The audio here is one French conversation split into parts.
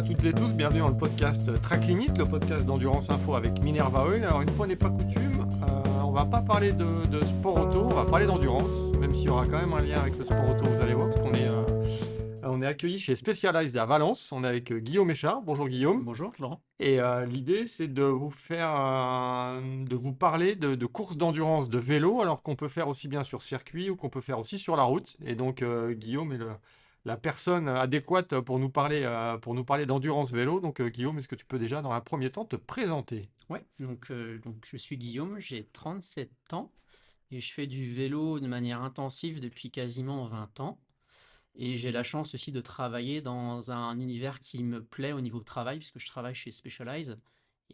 à toutes et tous, bienvenue dans le podcast Track Limit, le podcast d'Endurance Info avec Minerva Oil. Alors une fois n'est pas coutume, on va pas parler de sport auto, on va parler d'endurance, même s'il y aura quand même un lien avec le sport auto, vous allez voir, parce qu'on est accueilli chez Specialized à Valence, on est avec Guillaume Échard. Bonjour Guillaume. Bonjour Laurent. Et l'idée c'est de vous faire, de vous parler de courses d'endurance de vélo, alors qu'on peut faire aussi bien sur circuit ou qu'on peut faire aussi sur la route. Et donc Guillaume est la personne adéquate pour nous parler d'endurance vélo. Donc Guillaume, est-ce que tu peux déjà dans un premier temps te présenter? Ouais, donc je suis Guillaume, j'ai 37 ans et je fais du vélo de manière intensive depuis quasiment 20 ans. Et j'ai la chance aussi de travailler dans un univers qui me plaît au niveau travail, puisque je travaille chez Specialized.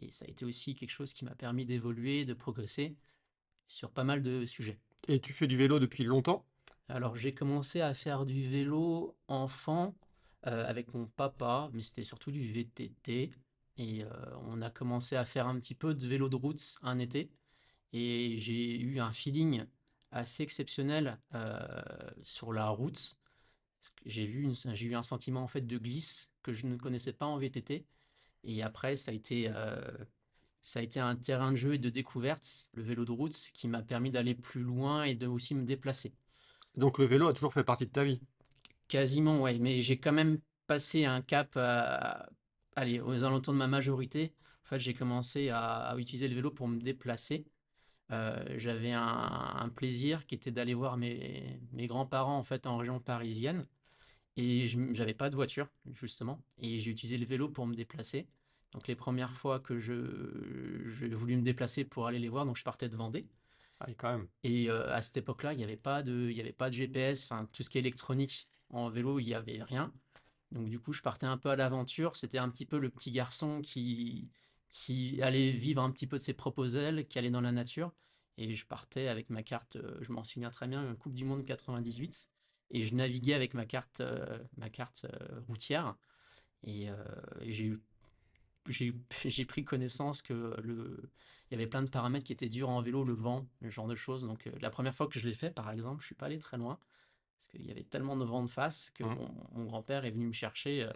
Et ça a été aussi quelque chose qui m'a permis d'évoluer, de progresser sur pas mal de sujets. Et tu fais du vélo depuis longtemps? Alors j'ai commencé à faire du vélo enfant avec mon papa, mais c'était surtout du VTT. Et on a commencé à faire un petit peu de vélo de route un été. Et j'ai eu un feeling assez exceptionnel sur la route. Parce que j'ai eu un sentiment en fait de glisse que je ne connaissais pas en VTT. Et après, ça a été un terrain de jeu et de découverte, le vélo de route, qui m'a permis d'aller plus loin et de aussi me déplacer. Donc le vélo a toujours fait partie de ta vie. Quasiment, ouais, mais j'ai quand même passé un cap allez, aux alentours de ma majorité. En fait, j'ai commencé à utiliser le vélo pour me déplacer. J'avais un plaisir qui était d'aller voir mes grands-parents en fait en région parisienne et j'avais pas de voiture justement et j'ai utilisé le vélo pour me déplacer. Donc les premières fois que je voulu me déplacer pour aller les voir, donc je partais de Vendée. Ah, et quand même. Et à cette époque-là, il y avait pas de GPS, enfin tout ce qui est électronique en vélo, il n'y avait rien. Donc du coup, je partais un peu à l'aventure. C'était un petit peu le petit garçon qui allait vivre un petit peu de ses propres ailes, qui allait dans la nature. Et je partais avec ma carte, je m'en souviens très bien, Coupe du Monde 98. Et je naviguais avec ma carte routière. Et j'ai pris connaissance il y avait plein de paramètres qui étaient durs en vélo, le vent, ce genre de choses. Donc la première fois que je l'ai fait, par exemple, je suis pas allé très loin parce qu'il y avait tellement de vent de face que Hum, mon grand-père est venu me chercher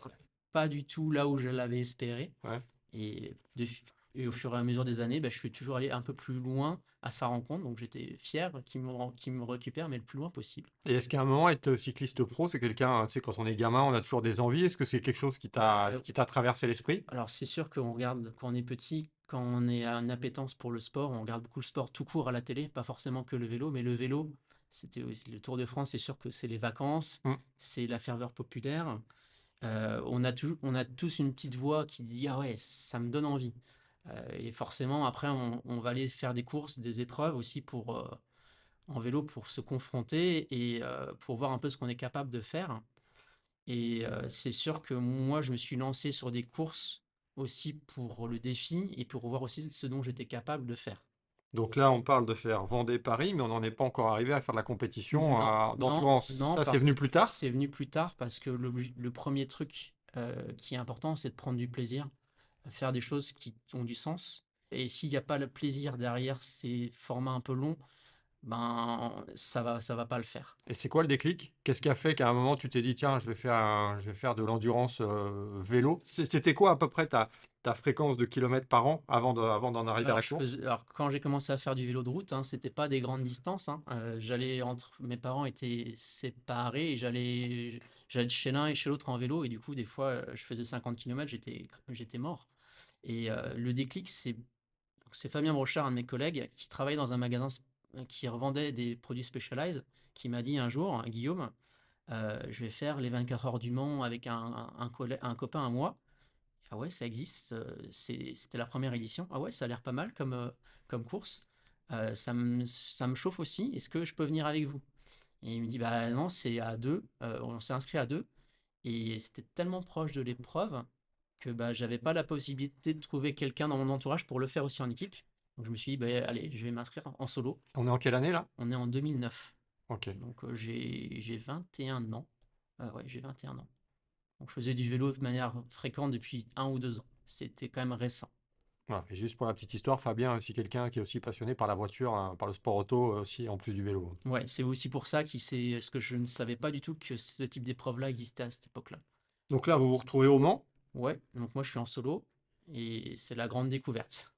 pas du tout là où je l'avais espéré. ouais. Et, de- et au fur et à mesure des années, bah, je suis toujours allé un peu plus loin à sa rencontre. Donc j'étais fier qu'il me récupère, mais le plus loin possible. Et est-ce qu'à un moment, être cycliste pro, c'est quelqu'un, tu sais, quand on est gamin, on a toujours des envies. Est-ce que c'est quelque chose Euh, qui t'a traversé l'esprit? alors c'est sûr qu'on regarde quand on est petit, quand on est à une appétence pour le sport, on regarde beaucoup le sport tout court à la télé, pas forcément que le vélo, mais le vélo, c'était aussi le Tour de France, c'est sûr que c'est les vacances, Hum. c'est la ferveur populaire. On a tous une petite voix qui dit ah ouais, ça me donne envie. Et forcément, après, on va aller faire des courses, des épreuves aussi en vélo pour se confronter et pour voir un peu ce qu'on est capable de faire. Et c'est sûr que moi, je me suis lancé sur des courses aussi pour le défi et pour voir aussi ce dont j'étais capable de faire. Donc là, on parle de faire Vendée-Paris, mais on n'en est pas encore arrivé à faire de la compétition Non, d'endurance. non, Ça, c'est parce venu que plus tard? c'est venu plus tard parce que le premier truc qui est important, c'est de prendre du plaisir, faire des choses qui ont du sens. Et s'il n'y a pas le plaisir derrière ces formats un peu longs, ben ça va pas le faire. Et c'est quoi le déclic? Qu'est-ce qui a fait qu'à un moment, tu t'es dit, tiens, je vais faire de l'endurance vélo? C'était quoi à peu près ta fréquence de kilomètres par an avant d'en arriver à la course? Alors quand j'ai commencé à faire du vélo de route, hein, c'était pas des grandes distances, hein. Mes parents étaient séparés et j'allais de chez l'un et chez l'autre en vélo et du coup des fois je faisais 50 km, j'étais mort. Et le déclic, c'est Fabien Brochard, un de mes collègues, qui travaillait dans un magasin qui revendait des produits Specialized, qui m'a dit un jour, Guillaume, je vais faire les 24 heures du Mans avec un copain à moi. Ah ouais, ça existe. C'était la première édition. Ah ouais, ça a l'air pas mal comme course. Ça me chauffe aussi. Est-ce que je peux venir avec vous? Et il me dit, bah non, c'est à deux. On s'est inscrit à deux. Et c'était tellement proche de l'épreuve que bah, j'avais pas la possibilité de trouver quelqu'un dans mon entourage pour le faire aussi en équipe. Donc je me suis dit, bah, allez, je vais m'inscrire en solo. On est en quelle année là? On est en 2009. Ok. Donc j'ai 21 ans. Ouais, j'ai 21 ans. Donc je faisais du vélo de manière fréquente depuis 1 ou 2 ans. C'était quand même récent. Voilà. Et juste pour la petite histoire, Fabien est aussi quelqu'un qui est aussi passionné par la voiture, hein, par le sport auto aussi, en plus du vélo. Ouais, c'est aussi pour ça qu'il ce que je ne savais pas du tout que ce type d'épreuve-là existait à cette époque-là. Donc là, vous vous retrouvez au Mans. Ouais, donc moi je suis en solo et c'est la grande découverte.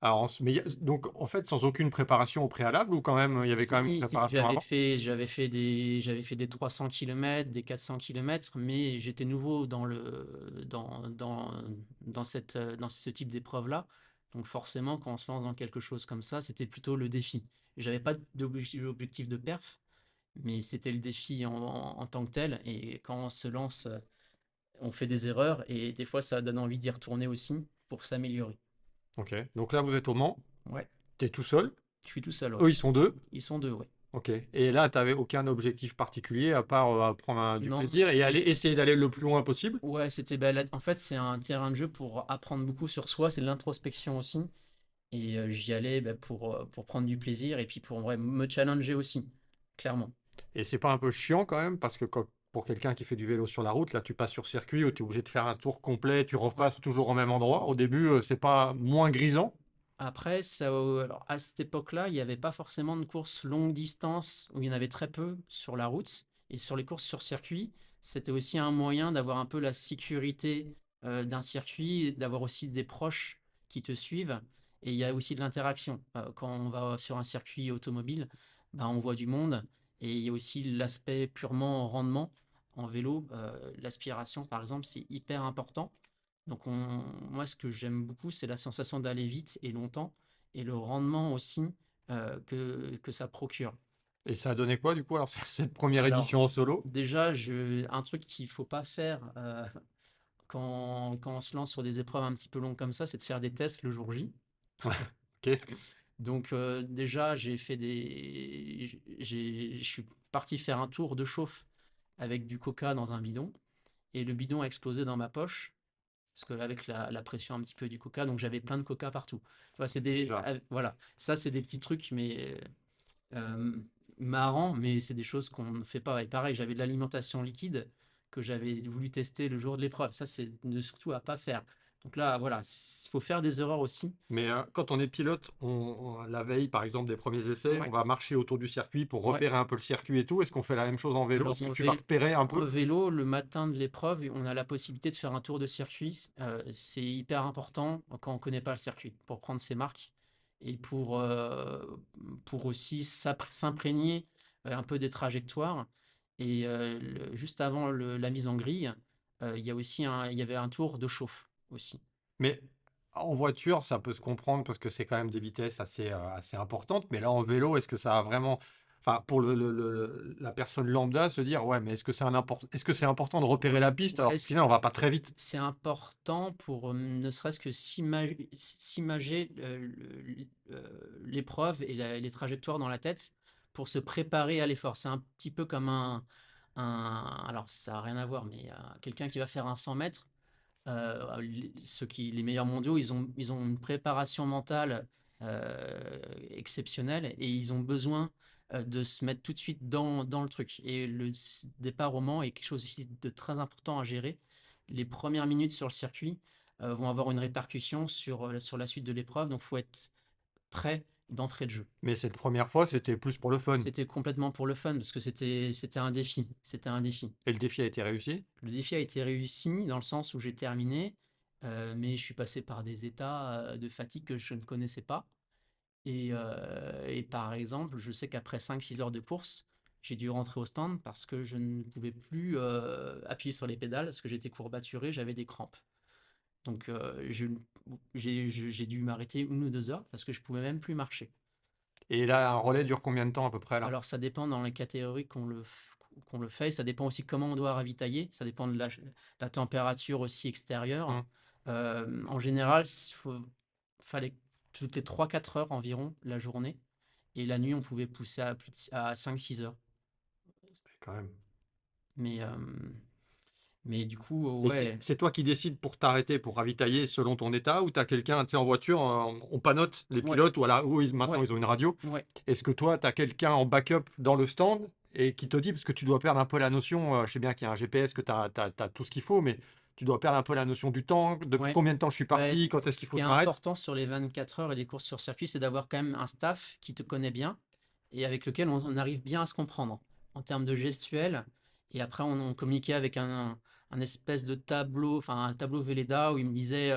Alors, mais donc, en fait, sans aucune préparation au préalable ou quand même, il y avait quand même une Si, si, préparation avant? j'avais fait des 300 kilomètres, des 400 kilomètres, mais j'étais nouveau dans ce type d'épreuve-là. Donc forcément, quand on se lance dans quelque chose comme ça, c'était plutôt le défi. J'avais pas d'objectif de perf, mais c'était le défi en tant que tel. Et quand on se lance, on fait des erreurs et des fois, ça donne envie d'y retourner aussi pour s'améliorer. Ok. Donc là, vous êtes au Mans, Ouais, tu es tout seul, je suis tout seul, ouais. eux, ils sont deux. Ils sont deux, ouais. Ok. Et là, tu n'avais aucun objectif particulier à part prendre du Non, plaisir et essayer d'aller le plus loin possible? ouais, c'était en fait, c'est un terrain de jeu pour apprendre beaucoup sur soi, c'est de l'introspection aussi. Et j'y allais pour prendre du plaisir et puis pour ouais, me challenger aussi, clairement. Et c'est pas un peu chiant quand même, parce que pour quelqu'un qui fait du vélo sur la route, là, tu passes sur circuit où tu es obligé de faire un tour complet, tu repasses toujours au même endroit. Au début, c'est pas moins grisant? Après, alors, à cette époque-là, il n'y avait pas forcément de courses longue distance, où il y en avait très peu sur la route. Et sur les courses sur circuit, c'était aussi un moyen d'avoir un peu la sécurité d'un circuit, d'avoir aussi des proches qui te suivent. Et il y a aussi de l'interaction. Quand on va sur un circuit automobile, bah, on voit du monde. Et il y a aussi l'aspect purement rendement. En vélo, l'aspiration, par exemple, c'est hyper important. Donc moi, ce que j'aime beaucoup, c'est la sensation d'aller vite et longtemps et le rendement aussi que ça procure. Et ça a donné quoi du coup, alors, cette première Alors, édition en solo? déjà, un truc qu'il faut pas faire quand on se lance sur des épreuves un petit peu longues comme ça, c'est de faire des tests le jour J. Ok. Donc déjà, je suis parti faire un tour de chauffe avec du coca dans un bidon et le bidon a explosé dans ma poche. Parce qu'avec la pression un petit peu du coca, donc j'avais plein de coca partout. Tu vois, Déjà. voilà, ça c'est des petits trucs, mais marrants, mais c'est des choses qu'on ne fait pas. Et pareil, j'avais de l'alimentation liquide que j'avais voulu tester le jour de l'épreuve. Ça, c'est surtout à pas faire. Donc là, voilà, il faut faire des erreurs aussi. Mais quand on est pilote, la veille, par exemple, des premiers essais, on Ouais, va marcher autour du circuit pour ouais. repérer un peu le circuit et tout. Est-ce qu'on fait la même chose en vélo? Alors Est-ce que tu vas repérer un en peu? vélo, le matin de l'épreuve, on a la possibilité de faire un tour de circuit. C'est hyper important quand on ne connaît pas le circuit pour prendre ses marques et pour aussi s'imprégner un peu des trajectoires. Et juste avant la mise en grille, il y avait un tour de chauffe aussi. Mais en voiture, ça peut se comprendre parce que c'est quand même des vitesses assez importantes. Mais là, en vélo, est-ce que ça a vraiment... Enfin, pour la personne lambda, se dire, ouais, mais est-ce que c'est important de repérer la piste alors Ouais, qu'au final, on va pas très vite? c'est important pour ne serait-ce que s'imager l'épreuve et les trajectoires dans la tête pour se préparer à l'effort. C'est un petit peu comme alors ça n'a rien à voir, mais quelqu'un qui va faire un 100 mètres, les meilleurs mondiaux, ils ont une préparation mentale exceptionnelle et ils ont besoin de se mettre tout de suite dans le truc. Et le départ au Mans est quelque chose aussi de très important à gérer. Les premières minutes sur le circuit vont avoir une répercussion sur la suite de l'épreuve, donc il faut être prêt d'entrée de jeu. Mais cette première fois, c'était plus pour le fun. C'était complètement pour le fun parce que c'était un défi. C'était un défi. Et le défi a été réussi. Le défi a été réussi dans le sens où j'ai terminé, mais je suis passé par des états de fatigue que je ne connaissais pas. Et par exemple, je sais qu'après 5-6 heures de course, j'ai dû rentrer au stand parce que je ne pouvais plus appuyer sur les pédales parce que j'étais courbaturé, j'avais des crampes. Donc j'ai dû m'arrêter 1 ou 2 heures parce que je pouvais même plus marcher. Et là, un relais dure combien de temps à peu près là? Alors ça dépend dans les catégories qu'on le fait, ça dépend aussi comment on doit ravitailler, ça dépend de la température aussi extérieure. Hmm. En général, fallait toutes les 3-4 heures environ la journée, et la nuit on pouvait pousser à 5-6 heures. Quand même. Mais, euh, mais du coup, Et ouais, c'est toi qui décides pour t'arrêter, pour ravitailler selon ton état, ou tu as quelqu'un, tu sais, en voiture, on panote les ouais, pilotes, ou alors, maintenant ouais, ils ont une radio. ouais. Est-ce que toi, tu as quelqu'un en backup dans le stand et qui te dit, parce que tu dois perdre un peu la notion, je sais bien qu'il y a un GPS, que tu as tout ce qu'il faut, mais tu dois perdre un peu la notion du temps, depuis Ouais. combien de temps je suis Bah, parti, quand est-ce qu'il ce faut qui est que je m'arrête. important sur les 24 heures et les courses sur circuit, c'est d'avoir quand même un staff qui te connaît bien et avec lequel on arrive bien à se comprendre en termes de gestuelle. Et après, on communiquait avec un espèce de tableau, enfin un tableau Velleda où il me disait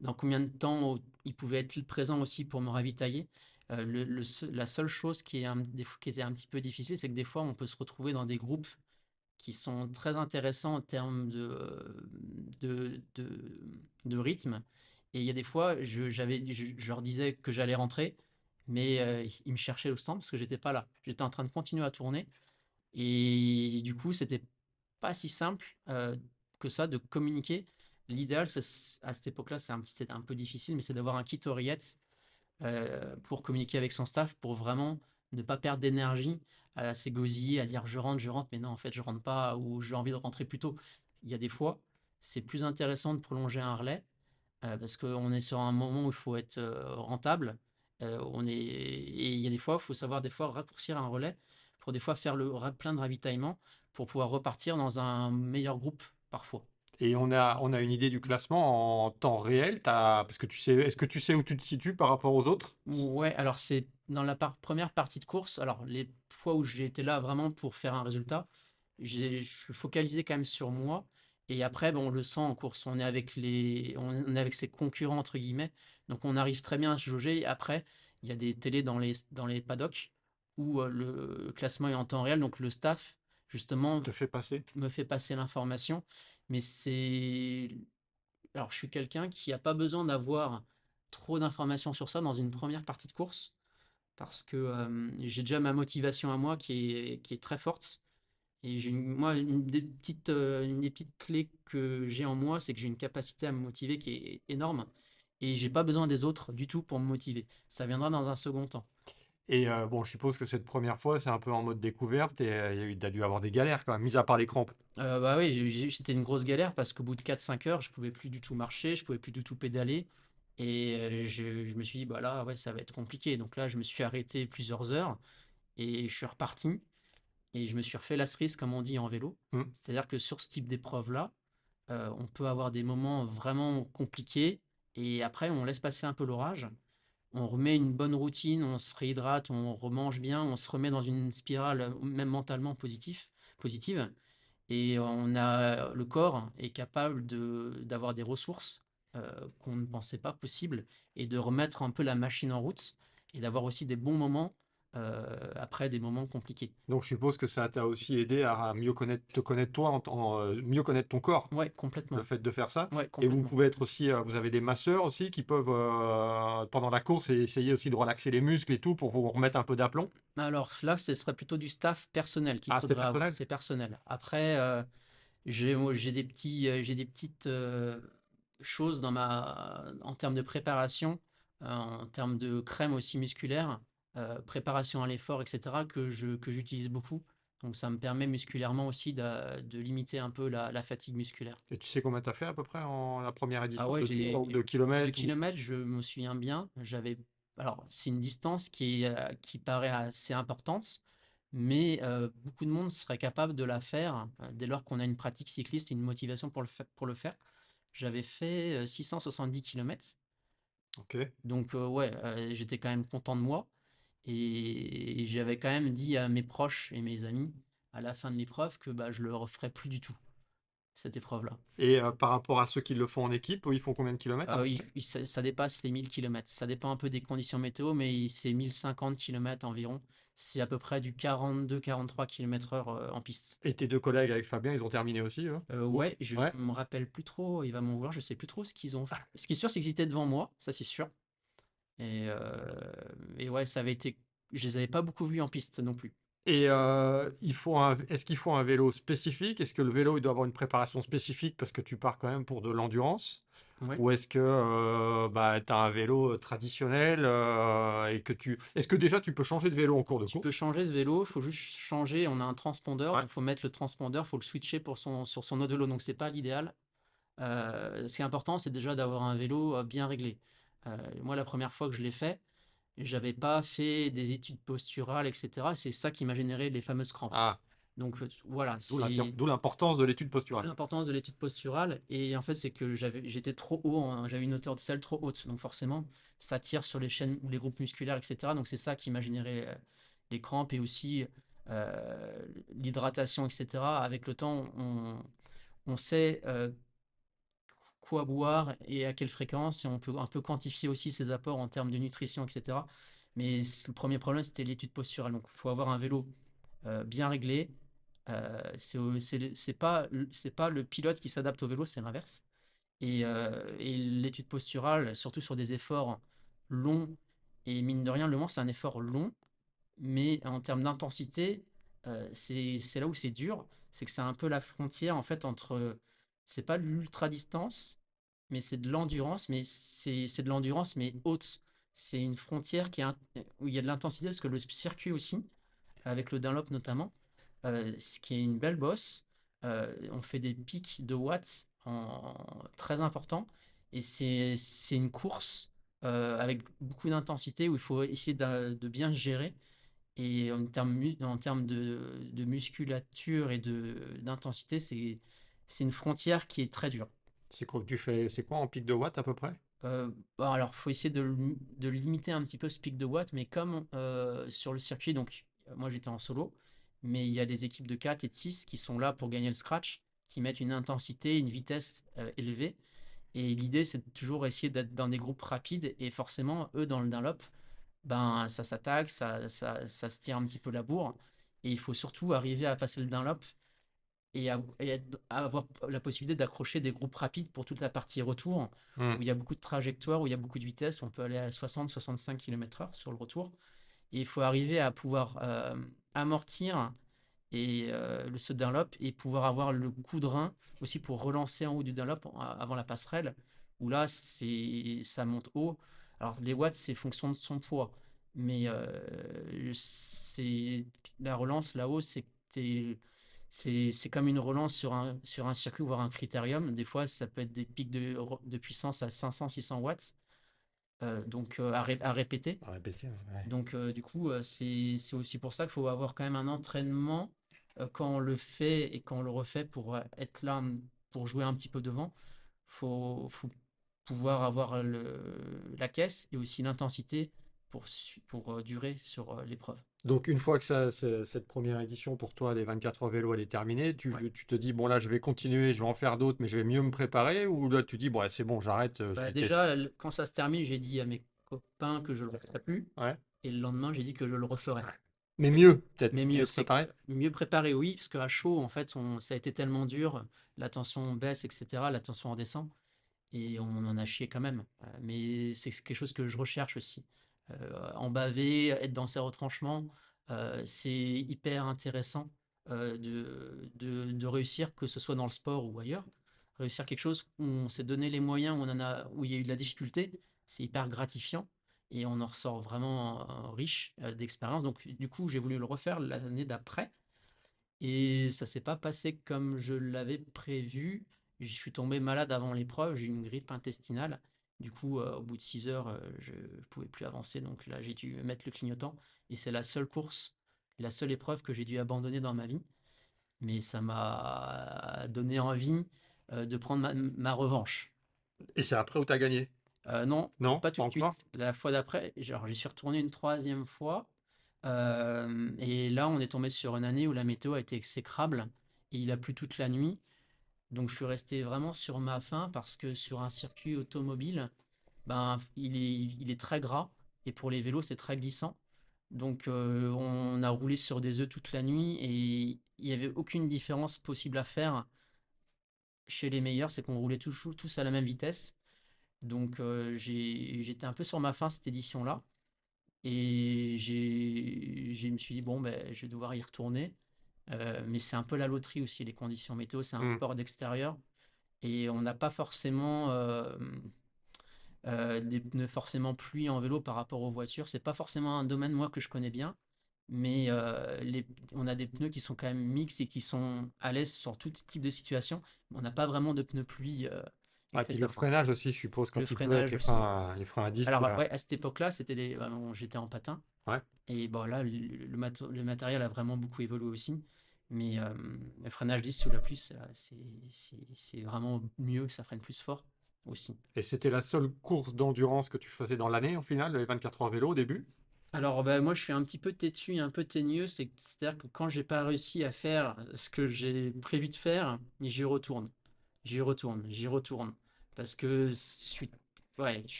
dans combien de temps il pouvait être présent aussi pour me ravitailler. La seule chose qui était un petit peu difficile, c'est que des fois on peut se retrouver dans des groupes qui sont très intéressants en termes de rythme. Et il y a des fois, je leur disais que j'allais rentrer, mais ils me cherchaient au stand parce que j'étais pas là. J'étais en train de continuer à tourner. Et du coup, c'était pas si simple que ça de communiquer. L'idéal, à cette époque-là, c'était un peu difficile, mais c'est d'avoir un kit oreillette pour communiquer avec son staff, pour vraiment ne pas perdre d'énergie à s'égosiller, à dire je rentre, mais non, en fait, je rentre pas ou j'ai envie de rentrer plus tôt. Il y a des fois, c'est plus intéressant de prolonger un relais parce qu'on est sur un moment où il faut être rentable. Et il y a des fois, il faut savoir des fois raccourcir un relais pour des fois faire plein de ravitaillement pour pouvoir repartir dans un meilleur groupe parfois. Et on a une idée du classement en temps réel, parce que est-ce que tu sais où tu te situes par rapport aux autres? Ouais, alors c'est dans la première partie de course. Alors les fois où j'ai été là vraiment pour faire un résultat, je suis focalisé quand même sur moi. Et après, bon, on le sent en course. On est avec ses concurrents entre guillemets. Donc on arrive très bien à se jauger. Et après, il y a des télés dans les paddocks où le classement est en temps réel. Donc le staff justement Te fait passer? me fait passer l'information. Mais alors, je suis quelqu'un qui n'a pas besoin d'avoir trop d'informations sur ça dans une première partie de course, parce que j'ai déjà ma motivation à moi qui est très forte. Et moi, une des petites clés que j'ai en moi, c'est que j'ai une capacité à me motiver qui est énorme. Et j'ai pas besoin des autres du tout pour me motiver. Ça viendra dans un second temps. Et bon, je suppose que cette première fois, c'est un peu en mode découverte et tu as dû avoir des galères quand même, mis à part les crampes. Bah oui, c'était une grosse galère parce qu'au bout de 4-5 heures, je pouvais plus du tout marcher, je pouvais plus du tout pédaler. Et je me suis dit, bah là, ouais, ça va être compliqué. Donc là, je me suis arrêté plusieurs heures et je suis reparti. Et je me suis refait la cerise, comme on dit en vélo. Hmm. C'est-à-dire que sur ce type d'épreuve-là, on peut avoir des moments vraiment compliqués. Et après, on laisse passer un peu l'orage. On remet une bonne routine, on se réhydrate, on remange bien, on se remet dans une spirale, même mentalement positive. Et le corps est capable d'avoir des ressources qu'on ne pensait pas possibles et de remettre un peu la machine en route et d'avoir aussi des bons moments après des moments compliqués. Donc je suppose que ça t'a aussi aidé à mieux te connaître toi, mieux connaître ton corps, Ouais, le complètement. fait de faire ça. Ouais, Et vous complètement. pouvez être aussi, vous avez des masseurs aussi qui peuvent, pendant la course, essayer aussi de relaxer les muscles et tout pour vous remettre un peu d'aplomb. Alors là, ce serait plutôt du staff personnel qu'il Ah, c'était faudrait avoir. personnel? C'est personnel. Après, j'ai des petites choses en termes de préparation, en termes de crème aussi musculaire, préparation à l'effort, etc., que j'utilise beaucoup. Donc ça me permet musculairement aussi de limiter un peu la fatigue musculaire. Et tu sais combien tu as fait à peu près en la première Ah édition ouais, de tour, ou de de kilomètres ou... kilomètres, je me souviens bien. Alors, c'est une distance qui paraît assez importante, mais beaucoup de monde serait capable de la faire dès lors qu'on a une pratique cycliste et une motivation pour le faire. J'avais fait 670 kilomètres, Ok. donc ouais, j'étais quand même content de moi. Et j'avais quand même dit à mes proches et mes amis à la fin de l'épreuve que bah, je le referais plus du tout, cette épreuve-là. Et par rapport à ceux qui le font en équipe, eux, ils font combien de kilomètres à peu près? Ça dépasse les 1000 kilomètres. Ça dépend un peu des conditions météo, mais c'est 1050 kilomètres environ. C'est à peu près du 42-43 km/h en piste. Et tes deux collègues avec Fabien, ils ont terminé aussi, eux? Ouais, je Ouais. me rappelle plus trop, il va m'en vouloir, je sais plus trop ce qu'ils ont fait. Ce qui est sûr, c'est qu'ils étaient devant moi, ça c'est sûr. Et, ouais, je les avais pas beaucoup vus en piste non plus. Et est-ce qu'il faut un vélo spécifique? Est-ce que le vélo, il doit avoir une préparation spécifique parce que tu pars quand même pour de l'endurance? Ouais. Ou est-ce que bah, tu as un vélo traditionnel et que est-ce que déjà tu peux changer de vélo en cours de Tu peux course? changer de vélo, il faut juste changer. On a un transpondeur, Ouais. donc il faut mettre le transpondeur, il faut le switcher sur son autre vélo, donc c'est pas l'idéal. Ce qui est important, c'est déjà d'avoir un vélo bien réglé. Moi, la première fois que je l'ai fait, j'avais pas fait des études posturales, etc. C'est ça qui m'a généré les fameuses crampes. Ah, Donc voilà, c'est d'où l'importance de l'étude posturale. l'importance de l'étude posturale. Et en fait, c'est que j'étais trop haut, hein, j'avais une hauteur de selle trop haute. Donc forcément, ça tire sur les chaînes, les groupes musculaires, etc. Donc c'est ça qui m'a généré les crampes et aussi l'hydratation, etc. Avec le temps, on sait quoi boire et à quelle fréquence, et on peut un peu quantifier aussi ses apports en termes de nutrition, etc. Mais le premier problème, c'était l'étude posturale. Donc, il faut avoir un vélo bien réglé. C'est pas le pilote qui s'adapte au vélo, c'est l'inverse. Et l'étude posturale, surtout sur des efforts longs, et mine de rien, Le Mans, c'est un effort long, mais en termes d'intensité, c'est là où c'est dur, c'est que c'est un peu la frontière en fait entre, c'est pas de l'ultra distance, mais c'est de l'endurance, mais c'est de l'endurance mais haute. C'est une frontière où il y a de l'intensité parce que le circuit aussi, avec le Dunlop notamment, ce qui est une belle bosse. On fait des pics de watts très importants et c'est une course avec beaucoup d'intensité où il faut essayer de bien gérer. Et en termes de musculature et d'intensité, c'est une frontière qui est très dure. C'est quoi que tu fais? C'est quoi en pic de watts à peu près? Bon, alors, faut essayer de limiter un petit peu ce pic de watts, mais comme sur le circuit, donc moi j'étais en solo, mais il y a des équipes de 4 et de 6 qui sont là pour gagner le scratch, qui mettent une intensité, une vitesse élevée. Et l'idée, c'est de toujours essayer d'être dans des groupes rapides, et forcément, eux, dans le Dunlop, ben, ça s'attaque, ça se tire un petit peu la bourre. Et il faut surtout arriver à passer le Dunlop à avoir la possibilité d'accrocher des groupes rapides pour toute la partie retour, Hmm. où il y a beaucoup de trajectoires, où il y a beaucoup de vitesse, on peut aller à 60-65 km/h sur le retour. Et il faut arriver à pouvoir amortir ce Dunlop et pouvoir avoir le coup de rein aussi pour relancer en haut du Dunlop avant la passerelle, où là, ça monte haut. Alors, les watts, c'est fonction de son poids, mais la relance là-haut, c'est comme une relance sur un circuit, voire un critérium. Des fois, ça peut être des pics de puissance à 500-600 watts, donc à répéter. À répéter, ouais. Donc, du coup, c'est aussi pour ça qu'il faut avoir quand même un entraînement quand on le fait et quand on le refait pour être là, pour jouer un petit peu devant. Faut pouvoir avoir la caisse et aussi l'intensité pour durer sur l'épreuve. Donc une fois que cette première édition pour toi des 24 heures vélo elle est terminée, Ouais. tu te dis bon là je vais continuer, je vais en faire d'autres, mais je vais mieux me préparer, ou là tu dis bon ouais, c'est bon j'arrête, je Bah, l'ai testé. déjà, quand ça se termine, j'ai dit à mes copains que je le referais plus. Ouais. Et le lendemain, j'ai dit que je le referais. Mais mieux, peut-être, Mais mieux mieux, c'est préparé. mieux préparé, oui, parce qu'à chaud, en fait, ça a été tellement dur, la tension baisse, etc., la tension redescend, et on en a chié quand même. Mais c'est quelque chose que je recherche aussi. En baver, être dans ses retranchements, c'est hyper intéressant de réussir, que ce soit dans le sport ou ailleurs. Réussir quelque chose où on s'est donné les moyens, où il y a eu de la difficulté, c'est hyper gratifiant et on en ressort vraiment riche d'expérience. Donc, du coup, j'ai voulu le refaire l'année d'après et ça s'est pas passé comme je l'avais prévu. Je suis tombé malade avant l'épreuve, j'ai eu une grippe intestinale. Du coup, au bout de 6 heures, je ne pouvais plus avancer. Donc là, j'ai dû mettre le clignotant. Et c'est la seule course, la seule épreuve que j'ai dû abandonner dans ma vie. Mais ça m'a donné envie de prendre ma revanche. Et c'est après où tu as gagné? Non, Non, pas tout pas de suite. encore? La fois d'après, genre, j'y suis retourné une troisième fois. Et là, on est tombé sur une année où la météo a été exécrable et il a plu toute la nuit. Donc, je suis resté vraiment sur ma faim parce que sur un circuit automobile, ben, il est très gras et pour les vélos, c'est très glissant. Donc, on a roulé sur des œufs toute la nuit et il n'y avait aucune différence possible à faire chez les meilleurs, c'est qu'on roulait tous à la même vitesse. Donc, j'étais un peu sur ma faim cette édition-là. Et je me suis dit, bon, ben, je vais devoir y retourner. Mais c'est un peu la loterie aussi, les conditions météo. C'est un Hmm. sport d'extérieur. Et on n'a pas forcément des pneus forcément pluie en vélo par rapport aux voitures. C'est pas forcément un domaine, moi, que je connais bien. Mais on a des pneus qui sont quand même mixtes et qui sont à l'aise sur tout type de situation. On n'a pas vraiment de pneus pluie, Ah, et puis le etc. freinage aussi, je suppose, Le quand il pleut avec freinage aussi. les freins à disque. Alors, ouais, à cette époque-là, j'étais en patin. Ouais. Et bon, là, le matériel a vraiment beaucoup évolué aussi. Mais le freinage 10 sous la pluie, c'est vraiment mieux, ça freine plus fort aussi. Et c'était la seule course d'endurance que tu faisais dans l'année, au final, les 24 heures vélo au début? Alors, bah, moi, je suis un petit peu têtu et un peu teigneux. C'est-à-dire que quand j'ai pas réussi à faire ce que j'ai prévu de faire, j'y retourne. J'y retourne, j'y retourne. Parce que je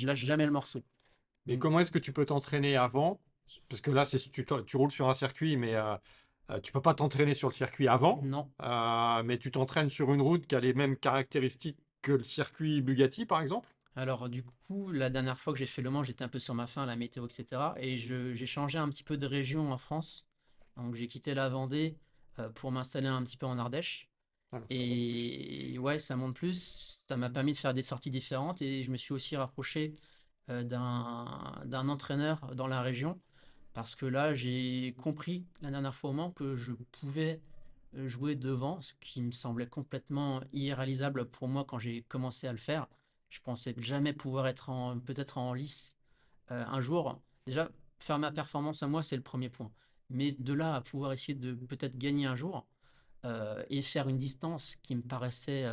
lâche jamais le morceau. Mais Donc, comment est-ce que tu peux t'entraîner avant? Parce que là, tu roules sur un circuit, mais tu peux pas t'entraîner sur le circuit avant. non. Mais tu t'entraînes sur une route qui a les mêmes caractéristiques que le circuit Bugatti, par exemple? Alors, du coup, la dernière fois que j'ai fait Le Mans, j'étais un peu sur ma faim, la météo, etc. Et j'ai changé un petit peu de région en France. Donc, j'ai quitté la Vendée pour m'installer un petit peu en Ardèche. Ah, Et ouais, ça monte plus. Ça m'a permis de faire des sorties différentes. Et je me suis aussi rapproché d'un entraîneur dans la région. Parce que là, j'ai compris la dernière fois au Mans que je pouvais jouer devant, ce qui me semblait complètement irréalisable pour moi quand j'ai commencé à le faire. Je pensais jamais pouvoir être peut-être en lice un jour. Déjà, faire ma performance à moi, c'est le premier point. Mais de là à pouvoir essayer de peut-être gagner un jour et faire une distance qui me paraissait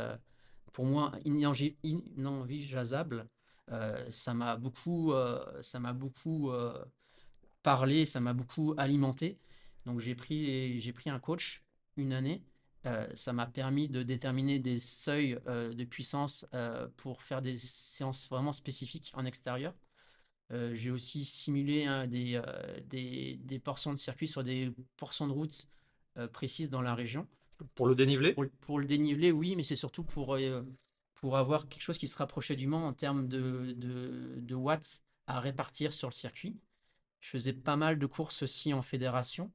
pour moi inenvisageable, ça m'a beaucoup parlé, ça m'a beaucoup alimenté. Donc j'ai pris un coach une année. Ça m'a permis de déterminer des seuils de puissance pour faire des séances vraiment spécifiques en extérieur. J'ai aussi simulé des portions de circuit sur des portions de route précises dans la région. pour le dénivelé? Pour le dénivelé, oui, mais c'est surtout pour avoir quelque chose qui se rapprochait du Mans en termes de watts à répartir sur le circuit. Je faisais pas mal de courses aussi en fédération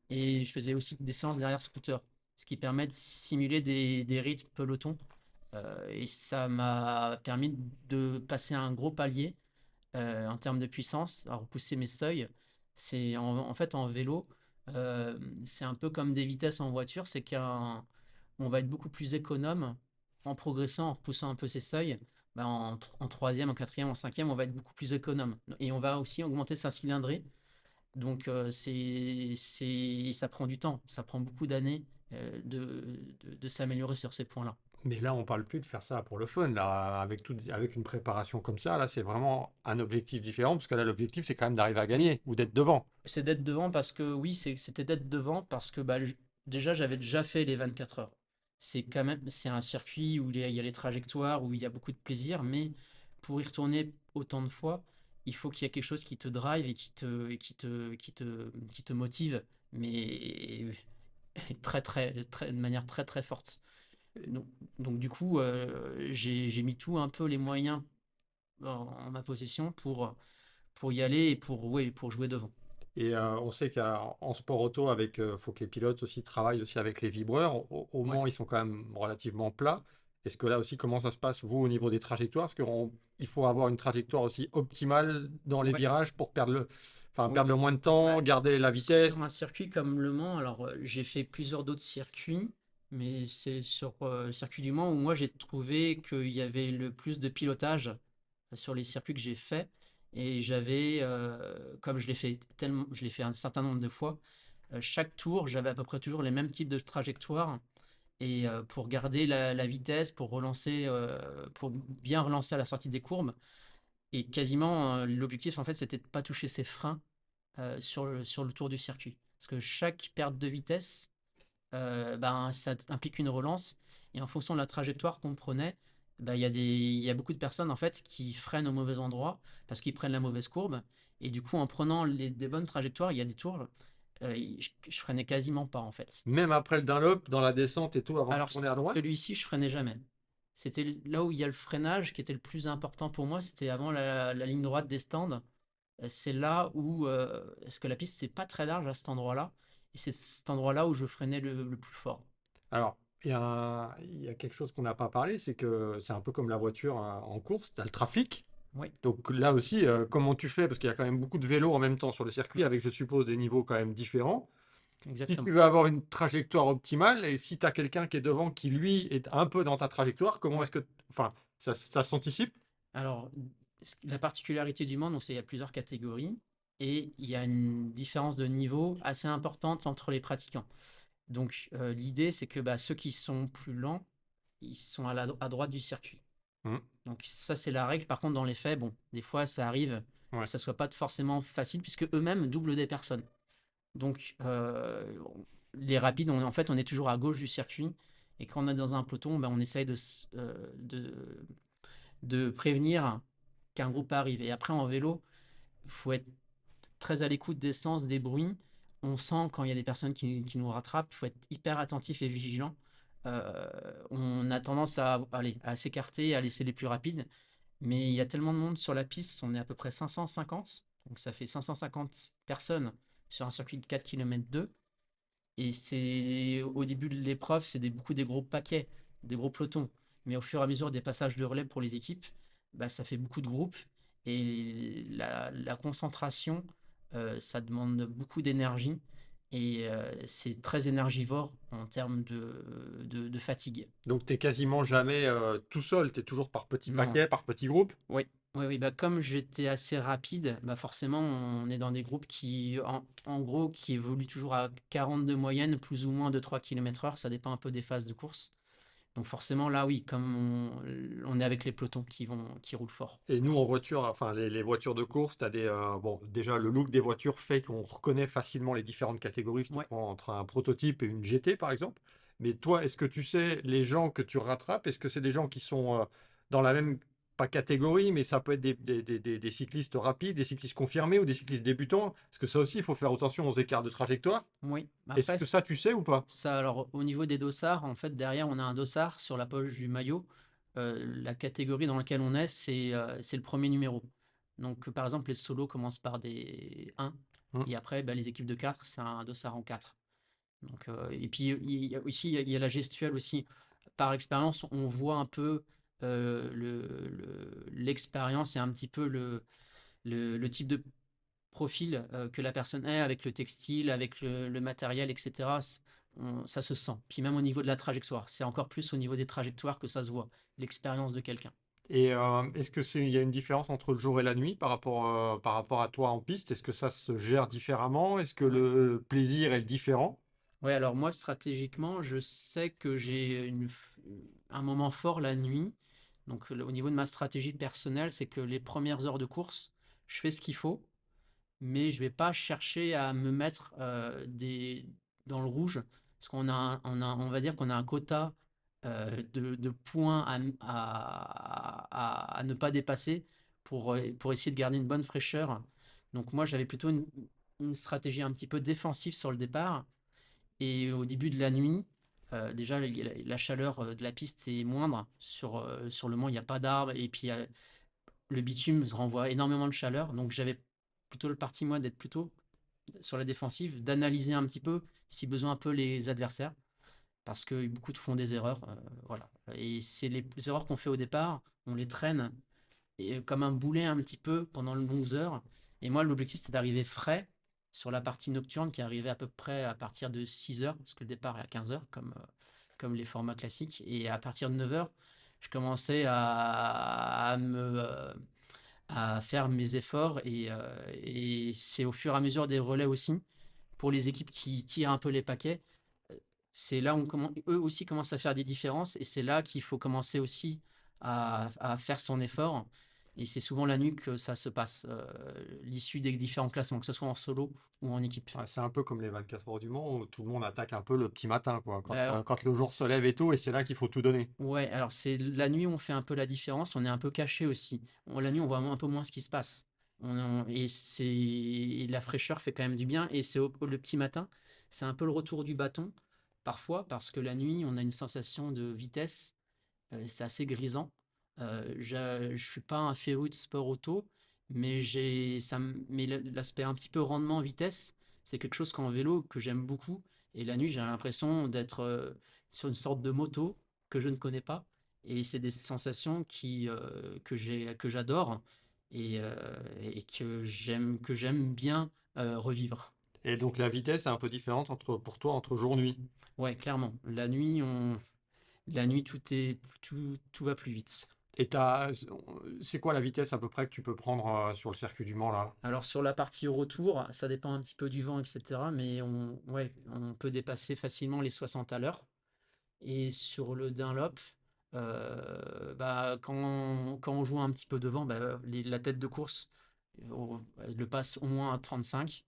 et je faisais aussi des séances derrière scooter, ce qui permet de simuler des rythmes peloton. Et ça m'a permis de passer un gros palier en termes de puissance, à repousser mes seuils. En fait en vélo, euh, c'est un peu comme des vitesses en voiture, c'est qu'on va être beaucoup plus économe en progressant, en repoussant un peu ses seuils. Ben, en troisième, en quatrième, en cinquième, on va être beaucoup plus économe. Et on va aussi augmenter sa cylindrée. Donc ça prend du temps, ça prend beaucoup d'années de s'améliorer sur ces points-là. Mais là, on parle plus de faire ça pour le fun. Là, avec une préparation comme ça, là, c'est vraiment un objectif différent, parce que là, l'objectif, c'est quand même d'arriver à gagner ou d'être devant. C'est d'être devant parce que oui, c'était d'être devant parce que bah, déjà j'avais déjà fait les 24 heures. C'est un circuit où il y a les trajectoires, où il y a beaucoup de plaisir, mais pour y retourner autant de fois, il faut qu'il y ait quelque chose qui te drive et qui te motive, mais de manière très très forte. Donc, donc du coup, j'ai mis tout un peu les moyens en ma possession pour y aller et ouais, pour jouer devant. Et on sait qu'en sport auto, faut que les pilotes aussi travaillent aussi avec les vibreurs. Au Ouais. Mans, ils sont quand même relativement plats. Est-ce que là aussi, comment ça se passe, vous, au niveau des trajectoires? Parce qu'il faut avoir une trajectoire aussi optimale dans les Ouais. virages pour Oui. perdre le moins de temps, Bah, garder la sur vitesse. un circuit comme Le Mans, alors j'ai fait plusieurs d'autres circuits, mais c'est sur le circuit du Mans où moi j'ai trouvé qu'il y avait le plus de pilotage sur les circuits que j'ai fait. Et comme je l'ai fait un certain nombre de fois, chaque tour, j'avais à peu près toujours les mêmes types de trajectoires. Et pour garder la vitesse, pour bien relancer à la sortie des courbes. Et quasiment, l'objectif, en fait, c'était de ne pas toucher ses freins sur le tour du circuit. Parce que chaque perte de vitesse, ben, ça implique une relance. Et en fonction de la trajectoire qu'on prenait, ben, il y a beaucoup de personnes en fait qui freinent au mauvais endroit parce qu'ils prennent la mauvaise courbe. Et du coup, en prenant des bonnes trajectoires, il y a des tours, je freinais quasiment pas en fait. Même après le Dunlop, dans la descente et tout, avant de Alors, tourner à droite? celui-ci, je freinais jamais. C'était là où il y a le freinage qui était le plus important pour moi, c'était avant la ligne droite des stands. C'est là où, parce que la piste, c'est pas très large à cet endroit-là, et c'est cet endroit-là où je freinais le plus fort. Alors, il y a quelque chose qu'on n'a pas parlé, c'est que c'est un peu comme la voiture en course, tu as le trafic. Oui, Donc là aussi, comment tu fais? Parce qu'il y a quand même beaucoup de vélos en même temps sur le circuit, avec, je suppose, des niveaux quand même différents. Si tu exactement. veux avoir une trajectoire optimale, et si tu as quelqu'un qui est devant, qui lui est un peu dans ta trajectoire, comment Ouais. est-ce que... Enfin, ça s'anticipe? Alors, la particularité du monde, donc c'est il y a plusieurs catégories, et il y a une différence de niveau assez importante entre les pratiquants. Donc, l'idée, c'est que bah, ceux qui sont plus lents, ils sont à droite du circuit. Hmm. Donc ça, c'est la règle. Par contre, dans les faits, bon, des fois, ça arrive. et Ouais. ça soit pas forcément facile puisque eux-mêmes doublent des personnes. Donc, les rapides, en fait, on est toujours à gauche du circuit. Et quand on est dans un peloton, ben, on essaye de prévenir qu'un groupe arrive. Et après, en vélo, il faut être très à l'écoute des sens, des bruits. On sent quand il y a des personnes qui nous rattrapent. Il faut être hyper attentif et vigilant. On a tendance à s'écarter, à laisser les plus rapides. Mais il y a tellement de monde sur la piste, on est à peu près 550. Donc ça fait 550 personnes sur un circuit de 4,2 km. Et c'est au début de l'épreuve, c'est beaucoup des gros paquets, des gros pelotons. Mais au fur et à mesure des passages de relais pour les équipes, bah, ça fait beaucoup de groupes. Et la concentration, ça demande beaucoup d'énergie. Et c'est très énergivore en termes de fatigue. Donc, tu es quasiment jamais tout seul, tu es toujours par petits Non, paquets, par petits groupes. oui, oui, oui, bah, comme j'étais assez rapide, bah forcément, on est dans des groupes en gros, qui évoluent toujours à 40 de moyenne, plus ou moins de 3 km/h, ça dépend un peu des phases de course. Donc forcément, là, oui, comme on est avec les pelotons qui roulent fort. Et nous, en voiture, enfin, les voitures de course, tu as des. Bon, déjà, le look des voitures fait qu'on reconnaît facilement les différentes catégories. Je te Ouais, prends entre un prototype et une GT, par exemple. Mais toi, est-ce que tu sais, les gens que tu rattrapes, est-ce que c'est des gens qui sont dans la même, pas catégorie, mais ça peut être des cyclistes rapides, des cyclistes confirmés ou des cyclistes débutants? Parce que ça aussi, il faut faire attention aux écarts de trajectoire. oui. Est-ce Après, que ça, tu sais ou pas? ça, alors, au niveau des dossards, en fait, derrière, on a un dossard sur la poche du maillot. La catégorie dans laquelle on est, c'est le premier numéro. Donc, par exemple, les solos commencent par des 1, Hum. et après, bah, les équipes de 4, c'est un dossard en 4. Donc, et puis, il y a la gestuelle aussi. Par expérience, on voit un peu l'expérience et un petit peu le type de profil que la personne est avec le textile, avec le matériel, etc. Ça se sent. Puis même au niveau de la trajectoire, c'est encore plus au niveau des trajectoires que ça se voit, l'expérience de quelqu'un. Et est-ce que il y a une différence entre le jour et la nuit par rapport à toi en piste? Est-ce que ça se gère différemment? Est-ce que Ouais. le plaisir est différent? Ouais, alors moi, stratégiquement, je sais que j'ai un moment fort la nuit. Donc, au niveau de ma stratégie personnelle, c'est que les premières heures de course, je fais ce qu'il faut, mais je vais pas chercher à me mettre dans le rouge, parce on va dire qu'on a un quota de points à ne pas dépasser pour essayer de garder une bonne fraîcheur. Donc moi, j'avais plutôt une stratégie un petit peu défensive sur le départ, et au début de la nuit, déjà la chaleur de la piste est moindre. Sur le Mans, il n'y a pas d'arbres, et puis le bitume renvoie énormément de chaleur. Donc j'avais plutôt le parti, moi, d'être plutôt sur la défensive, d'analyser un petit peu, si besoin, un peu les adversaires, parce que beaucoup de font des erreurs. Voilà. Et c'est les erreurs qu'on fait au départ, on les traîne comme un boulet un petit peu pendant de longues heures. Et moi, l'objectif, c'était d'arriver frais sur la partie nocturne qui arrivait à peu près à partir de 6 heures, parce que le départ est à 15 heures, comme les formats classiques. Et à partir de 9 heures, je commençais à faire mes efforts, et c'est au fur et à mesure des relais aussi pour les équipes qui tirent un peu les paquets. C'est là où eux aussi commencent à faire des différences, et c'est là qu'il faut commencer aussi à faire son effort. Et c'est souvent la nuit que ça se passe, l'issue des différents classements, que ce soit en solo ou en équipe. Ouais, c'est un peu comme les 24 heures du Mans où tout le monde attaque un peu le petit matin, quoi, Bah, quand le jour se lève et tout, et c'est là qu'il faut tout donner. ouais, alors c'est la nuit où on fait un peu la différence, on est un peu caché aussi. La nuit, on voit un peu moins ce qui se passe. Et la fraîcheur fait quand même du bien. Et c'est le petit matin, c'est un peu le retour du bâton, parfois, parce que la nuit, on a une sensation de vitesse, c'est assez grisant. Je suis pas un féru de sport auto, mais l'aspect un petit peu rendement, vitesse, c'est quelque chose qu'en vélo que j'aime beaucoup. Et la nuit, j'ai l'impression d'être sur une sorte de moto que je ne connais pas. Et c'est des sensations que j'adore, et que j'aime bien revivre. Et donc la vitesse est un peu différente pour toi entre jour et nuit. Ouais, clairement. La nuit, tout va plus vite. Et c'est quoi la vitesse à peu près que tu peux prendre sur le circuit du Mans là? Alors sur la partie au retour, ça dépend un petit peu du vent, etc. Mais ouais, on peut dépasser facilement les 60 à l'heure. Et sur le Dunlop, bah, quand on joue un petit peu devant, bah, la tête de course le passe au moins à 35.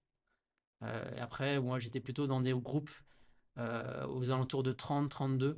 Après, moi, j'étais plutôt dans des groupes aux alentours de 30-32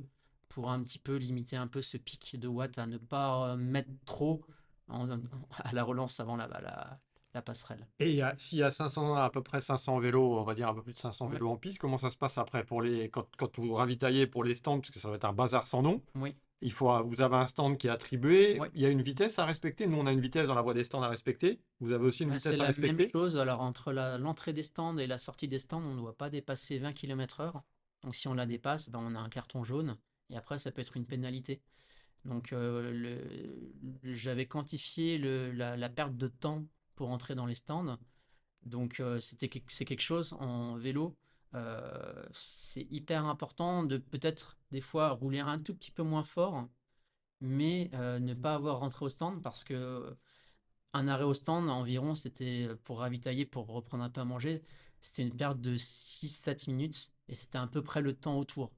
pour un petit peu limiter un peu ce pic de watts à ne pas mettre trop à la relance avant la passerelle. Et s'il y a 500, à peu près 500 vélos, on va dire un peu plus de 500 Ouais, vélos en piste, comment ça se passe après quand vous ravitaillez pour les stands, parce que ça va être un bazar sans nom, oui, vous avez un stand qui est attribué, oui. il y a une vitesse à respecter. Nous, on a une vitesse dans la voie des stands à respecter. Vous avez aussi une Bah, c'est vitesse à la même respecter. chose. Alors, entre l'entrée des stands et la sortie des stands, on ne doit pas dépasser 20 km/h. Donc, si on la dépasse, ben, on a un carton jaune. Et après, ça peut être une pénalité. Donc, j'avais quantifié la perte de temps pour entrer dans les stands. Donc, c'est quelque chose en vélo. C'est hyper important de peut-être des fois rouler un tout petit peu moins fort, mais ne pas avoir rentré au stand parce que un arrêt au stand environ, c'était pour ravitailler, pour reprendre un peu à manger, c'était une perte de 6-7 minutes et c'était à peu près le temps autour.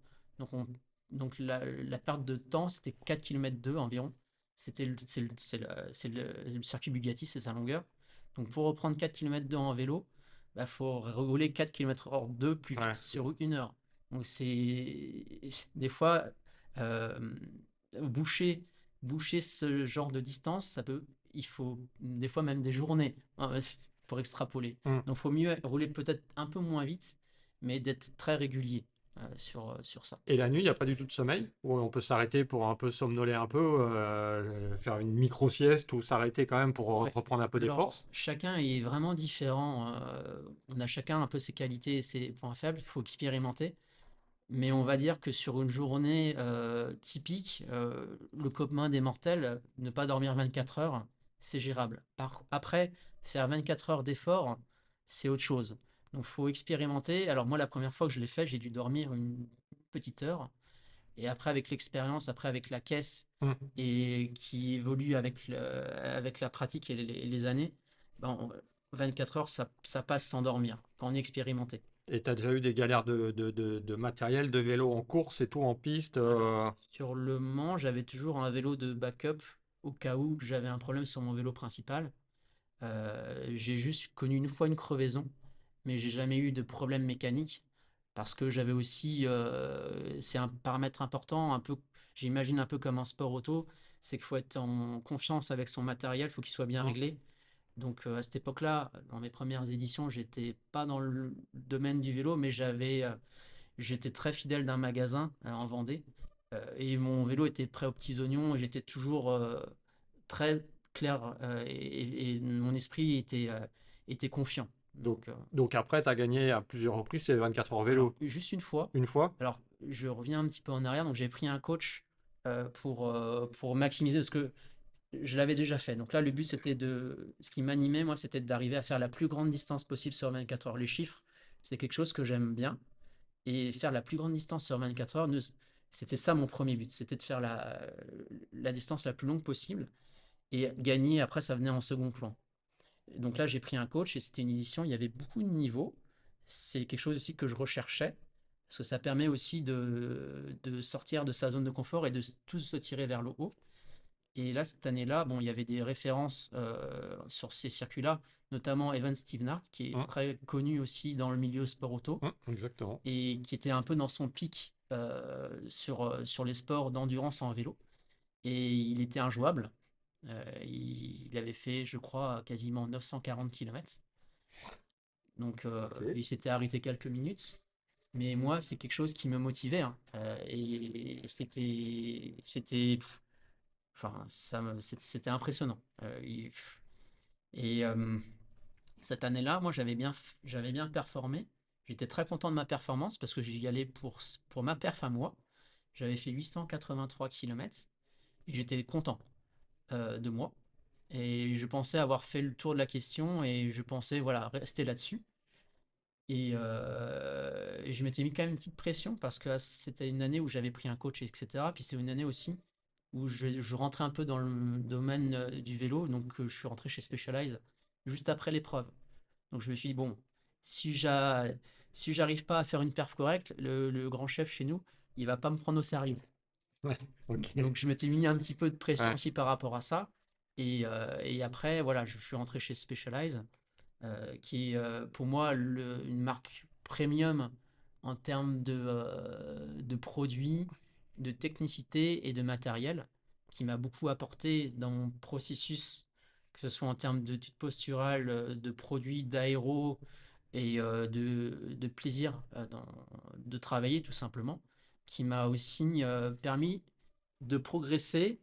Donc, la perte de temps, c'était 4 km 2 environ. C'est le circuit Bugatti, c'est sa longueur. Donc pour reprendre 4 km 2 en vélo, il bah, faut rouler 4 km/h 2 plus vite Ouais. sur une heure. Donc des fois euh, boucher, boucher ce genre de distance, il faut des fois même des journées pour extrapoler. Hmm. Donc, il faut mieux rouler peut-être un peu moins vite, mais d'être très régulier sur ça. Et la nuit, il n'y a pas du tout de sommeil, où on peut s'arrêter pour un peu somnoler un peu, faire une micro-sieste ou s'arrêter quand même pour Ouais. reprendre un peu des Alors, forces. chacun est vraiment différent. On a chacun un peu ses qualités et ses points faibles. Il faut expérimenter. Mais on va dire que sur une journée typique, le commun des mortels, ne pas dormir 24 heures, c'est gérable. Après, faire 24 heures d'effort, c'est autre chose. Donc, il faut expérimenter. Alors, moi, la première fois que je l'ai fait, j'ai dû dormir une petite heure. Et après, avec l'expérience, après, avec la caisse, Hmm. et qui évolue avec la pratique et les années, ben, 24 heures, ça passe sans dormir, quand on est expérimenté. Et tu as déjà eu des galères de matériel, de vélo en course et tout en piste. Alors, sur le Mans, j'avais toujours un vélo de backup au cas où j'avais un problème sur mon vélo principal. J'ai juste connu une fois une crevaison, mais j'ai jamais eu de problème mécanique parce que j'avais aussi, c'est un paramètre important, un peu, j'imagine un peu comme en sport auto, c'est qu'il faut être en confiance avec son matériel, il faut qu'il soit bien Hmm. réglé. Donc à cette époque-là, dans mes premières éditions, j'étais pas dans le domaine du vélo, mais j'étais très fidèle d'un magasin en Vendée. Et mon vélo était prêt aux petits oignons et j'étais toujours très clair et mon esprit était confiant. Donc, Donc, donc après, tu as gagné à plusieurs reprises ces 24 heures alors, vélo. juste une fois, Une fois? alors je reviens un petit peu en arrière, donc j'ai pris un coach pour maximiser parce que je l'avais déjà fait. Donc là, le but, ce qui m'animait, moi, c'était d'arriver à faire la plus grande distance possible sur 24 heures. Les chiffres, c'est quelque chose que j'aime bien. Et faire la plus grande distance sur 24 heures, c'était ça mon premier but. C'était de faire la distance la plus longue possible. Et gagner, après, ça venait en second plan. Donc là, j'ai pris un coach et c'était une édition, il y avait beaucoup de niveaux. C'est quelque chose aussi que je recherchais. Parce que ça permet aussi de sortir de sa zone de confort et de tous se tirer vers le haut. Et là, cette année-là, bon, il y avait des références sur ces circuits-là, notamment Evan Stevenart, qui est Hmm. très connu aussi dans le milieu sport auto Hmm. Exactement. et qui était un peu dans son pic sur les sports d'endurance en vélo. Et il était injouable. Il avait fait, je crois, quasiment 940 km. Donc, Ok. il s'était arrêté quelques minutes. Mais moi, c'est quelque chose qui me motivait, hein. Et enfin, c'était impressionnant. Et cette année-là, moi, j'avais bien performé. J'étais très content de ma performance parce que j'y allais pour ma perf à moi. J'avais fait 883 km et j'étais content de moi. Et je pensais avoir fait le tour de la question et je pensais, voilà, rester là-dessus. Et je m'étais mis quand même une petite pression parce que c'était une année où j'avais pris un coach, etc. Puis c'est une année aussi où je rentrais un peu dans le domaine du vélo. Donc je suis rentré chez Specialized juste après l'épreuve. Donc je me suis dit, bon, si j'arrive pas à faire une perf correcte, le grand chef chez nous, il va pas me prendre au sérieux. Ouais. Ok. Donc je m'étais mis un petit peu de pression Ouais. aussi par rapport à ça. Et après, voilà, je suis rentré chez Specialized, qui est pour moi une marque premium en termes de produits, de technicité et de matériel, qui m'a beaucoup apporté dans mon processus, que ce soit en termes de d'études posturales, de produits, d'aéro et de plaisir de travailler tout simplement, qui m'a aussi permis de progresser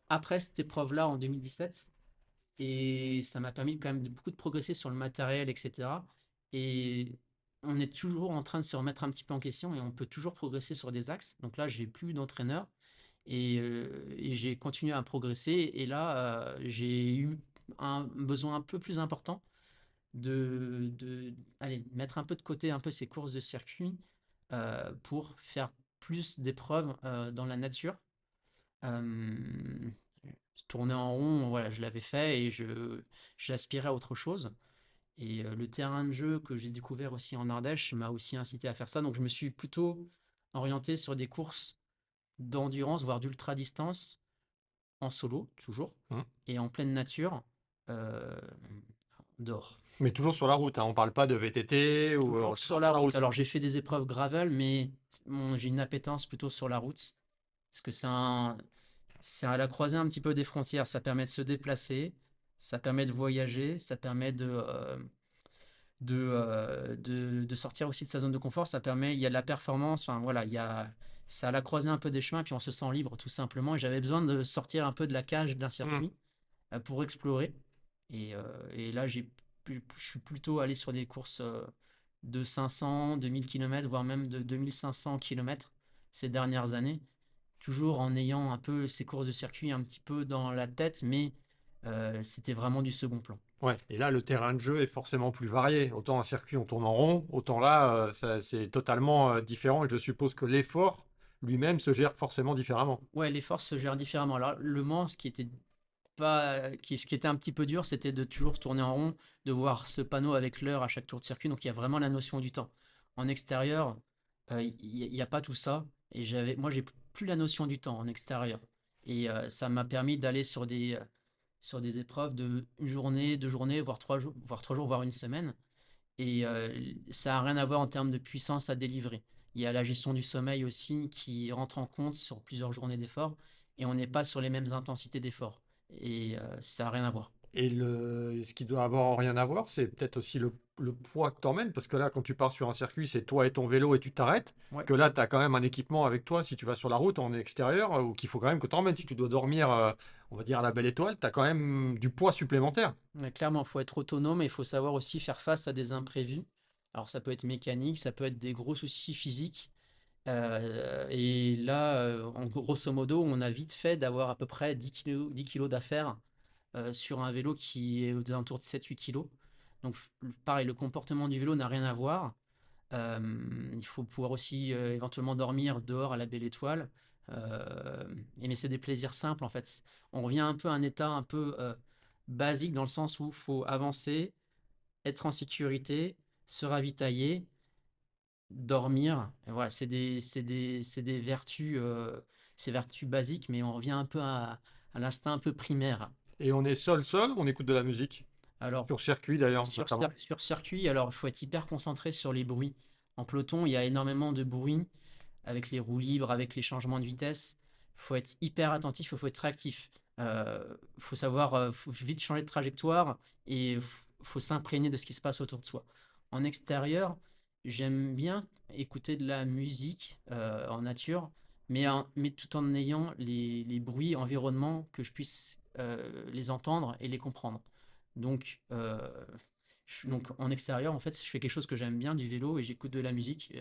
après cette épreuve-là en 2017 et ça m'a permis quand même de beaucoup de progresser sur le matériel, etc. Et on est toujours en train de se remettre un petit peu en question et on peut toujours progresser sur des axes. Donc là, j'ai plus d'entraîneur et j'ai continué à progresser. Et là, j'ai eu un besoin un peu plus important allez, mettre un peu de côté un peu ces courses de circuit pour faire plus d'épreuves dans la nature. Euh, Tourner en rond, voilà, je l'avais fait et j'aspirais à autre chose. Et le terrain de jeu que j'ai découvert aussi en Ardèche m'a aussi incité à faire ça. Donc je me suis plutôt orienté sur des courses d'endurance, voire d'ultra distance, en solo, toujours, Mmh. et en pleine nature, euh, dehors. Mais toujours sur la route, hein, on parle pas de VTT ou Toujours toujours sur la sur la route. route. Alors j'ai fait des épreuves gravel, mais j'ai une appétence plutôt sur la route. Parce que c'est à la croisée un petit peu des frontières. Ça permet de se déplacer, ça permet de voyager, ça permet de sortir aussi de sa zone de confort. Ça permet, il y a de la performance. Enfin voilà, c'est à la croisée un peu des chemins, puis on se sent libre tout simplement. Et j'avais besoin de sortir un peu de la cage d'un Mmh. circuit pour explorer. Et là, je suis plutôt allé sur des courses de 500, 2000 km, voire même de 2500 km ces dernières années, toujours en ayant un peu ces courses de circuit un petit peu dans la tête, mais c'était vraiment du second plan. Ouais, et là, le terrain de jeu est forcément plus varié. Autant un circuit, on tourne en rond, autant là, c'est totalement différent. Et je suppose que l'effort lui-même se gère forcément différemment. Ouais, les forces se gèrent différemment. Alors, Le Mans, ce qui était un petit peu dur, c'était de toujours tourner en rond, de voir ce panneau avec l'heure à chaque tour de circuit. Donc, il y a vraiment la notion du temps. En extérieur, il n'y a pas tout ça. Et moi, j'ai plus la notion du temps en extérieur. Et ça m'a permis d'aller sur des épreuves de une journée, 2 journées, voire 3 jours, voire une semaine. Et ça n'a rien à voir en termes de puissance à délivrer. Il y a la gestion du sommeil aussi qui rentre en compte sur plusieurs journées d'effort. Et on n'est pas sur les mêmes intensités d'effort. Et ça n'a rien à voir. Et ce qui doit avoir rien à voir, c'est peut-être aussi le poids que t'emmènes, parce que là, quand tu pars sur un circuit, c'est toi et ton vélo et tu t'arrêtes. Ouais, Que là, tu as quand même un équipement avec toi si tu vas sur la route en extérieur, ou qu'il faut quand même que tu emmènes. Si tu dois dormir, on va dire à la belle étoile, tu as quand même du poids supplémentaire. mais clairement, il faut être autonome et il faut savoir aussi faire face à des imprévus. Alors ça peut être mécanique, ça peut être des gros soucis physiques. Et là, en grosso modo, on a vite fait d'avoir à peu près 10 kilos d'affaires sur un vélo qui est aux alentours de 7-8 kilos. Donc pareil, le comportement du vélo n'a rien à voir. Il faut pouvoir aussi éventuellement dormir dehors à la belle étoile. Mais c'est des plaisirs simples en fait. On revient un peu à un état un peu basique dans le sens où il faut avancer, être en sécurité, se ravitailler, dormir. Et voilà, c'est des vertus, ces vertus basiques, mais on revient un peu à l'instinct un peu primaire. Et on est seul, on écoute de la musique. Alors, Sur circuit d'ailleurs, notamment. sur circuit, alors il faut être hyper concentré sur les bruits. En peloton, il y a énormément de bruit avec les roues libres, avec les changements de vitesse. Il faut être hyper attentif, il faut être réactif. Faut savoir, faut vite changer de trajectoire et faut s'imprégner de ce qui se passe autour de soi. En extérieur, j'aime bien écouter de la musique en nature, mais tout en ayant les bruits environnements que je puisse les entendre et les comprendre. Donc, donc en extérieur, en fait, je fais quelque chose que j'aime bien du vélo et j'écoute de la musique.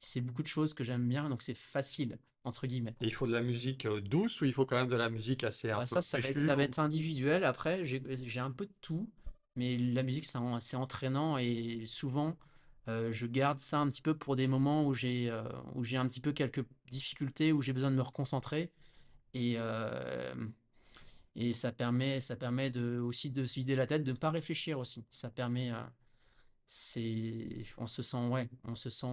C'est beaucoup de choses que j'aime bien, donc c'est facile, entre guillemets. Et il faut de la musique douce ou il faut quand même de la musique assez un Ouais, peu ça péchue va être individuel. Après, j'ai un peu de tout, mais la musique, c'est entraînant et souvent, je garde ça un petit peu pour des moments où j'ai un petit peu quelques difficultés, où j'ai besoin de me reconcentrer. Et, euh, et ça permet aussi de se vider la tête, de ne pas réfléchir aussi. Ça permet, on se sent, ouais, on se sent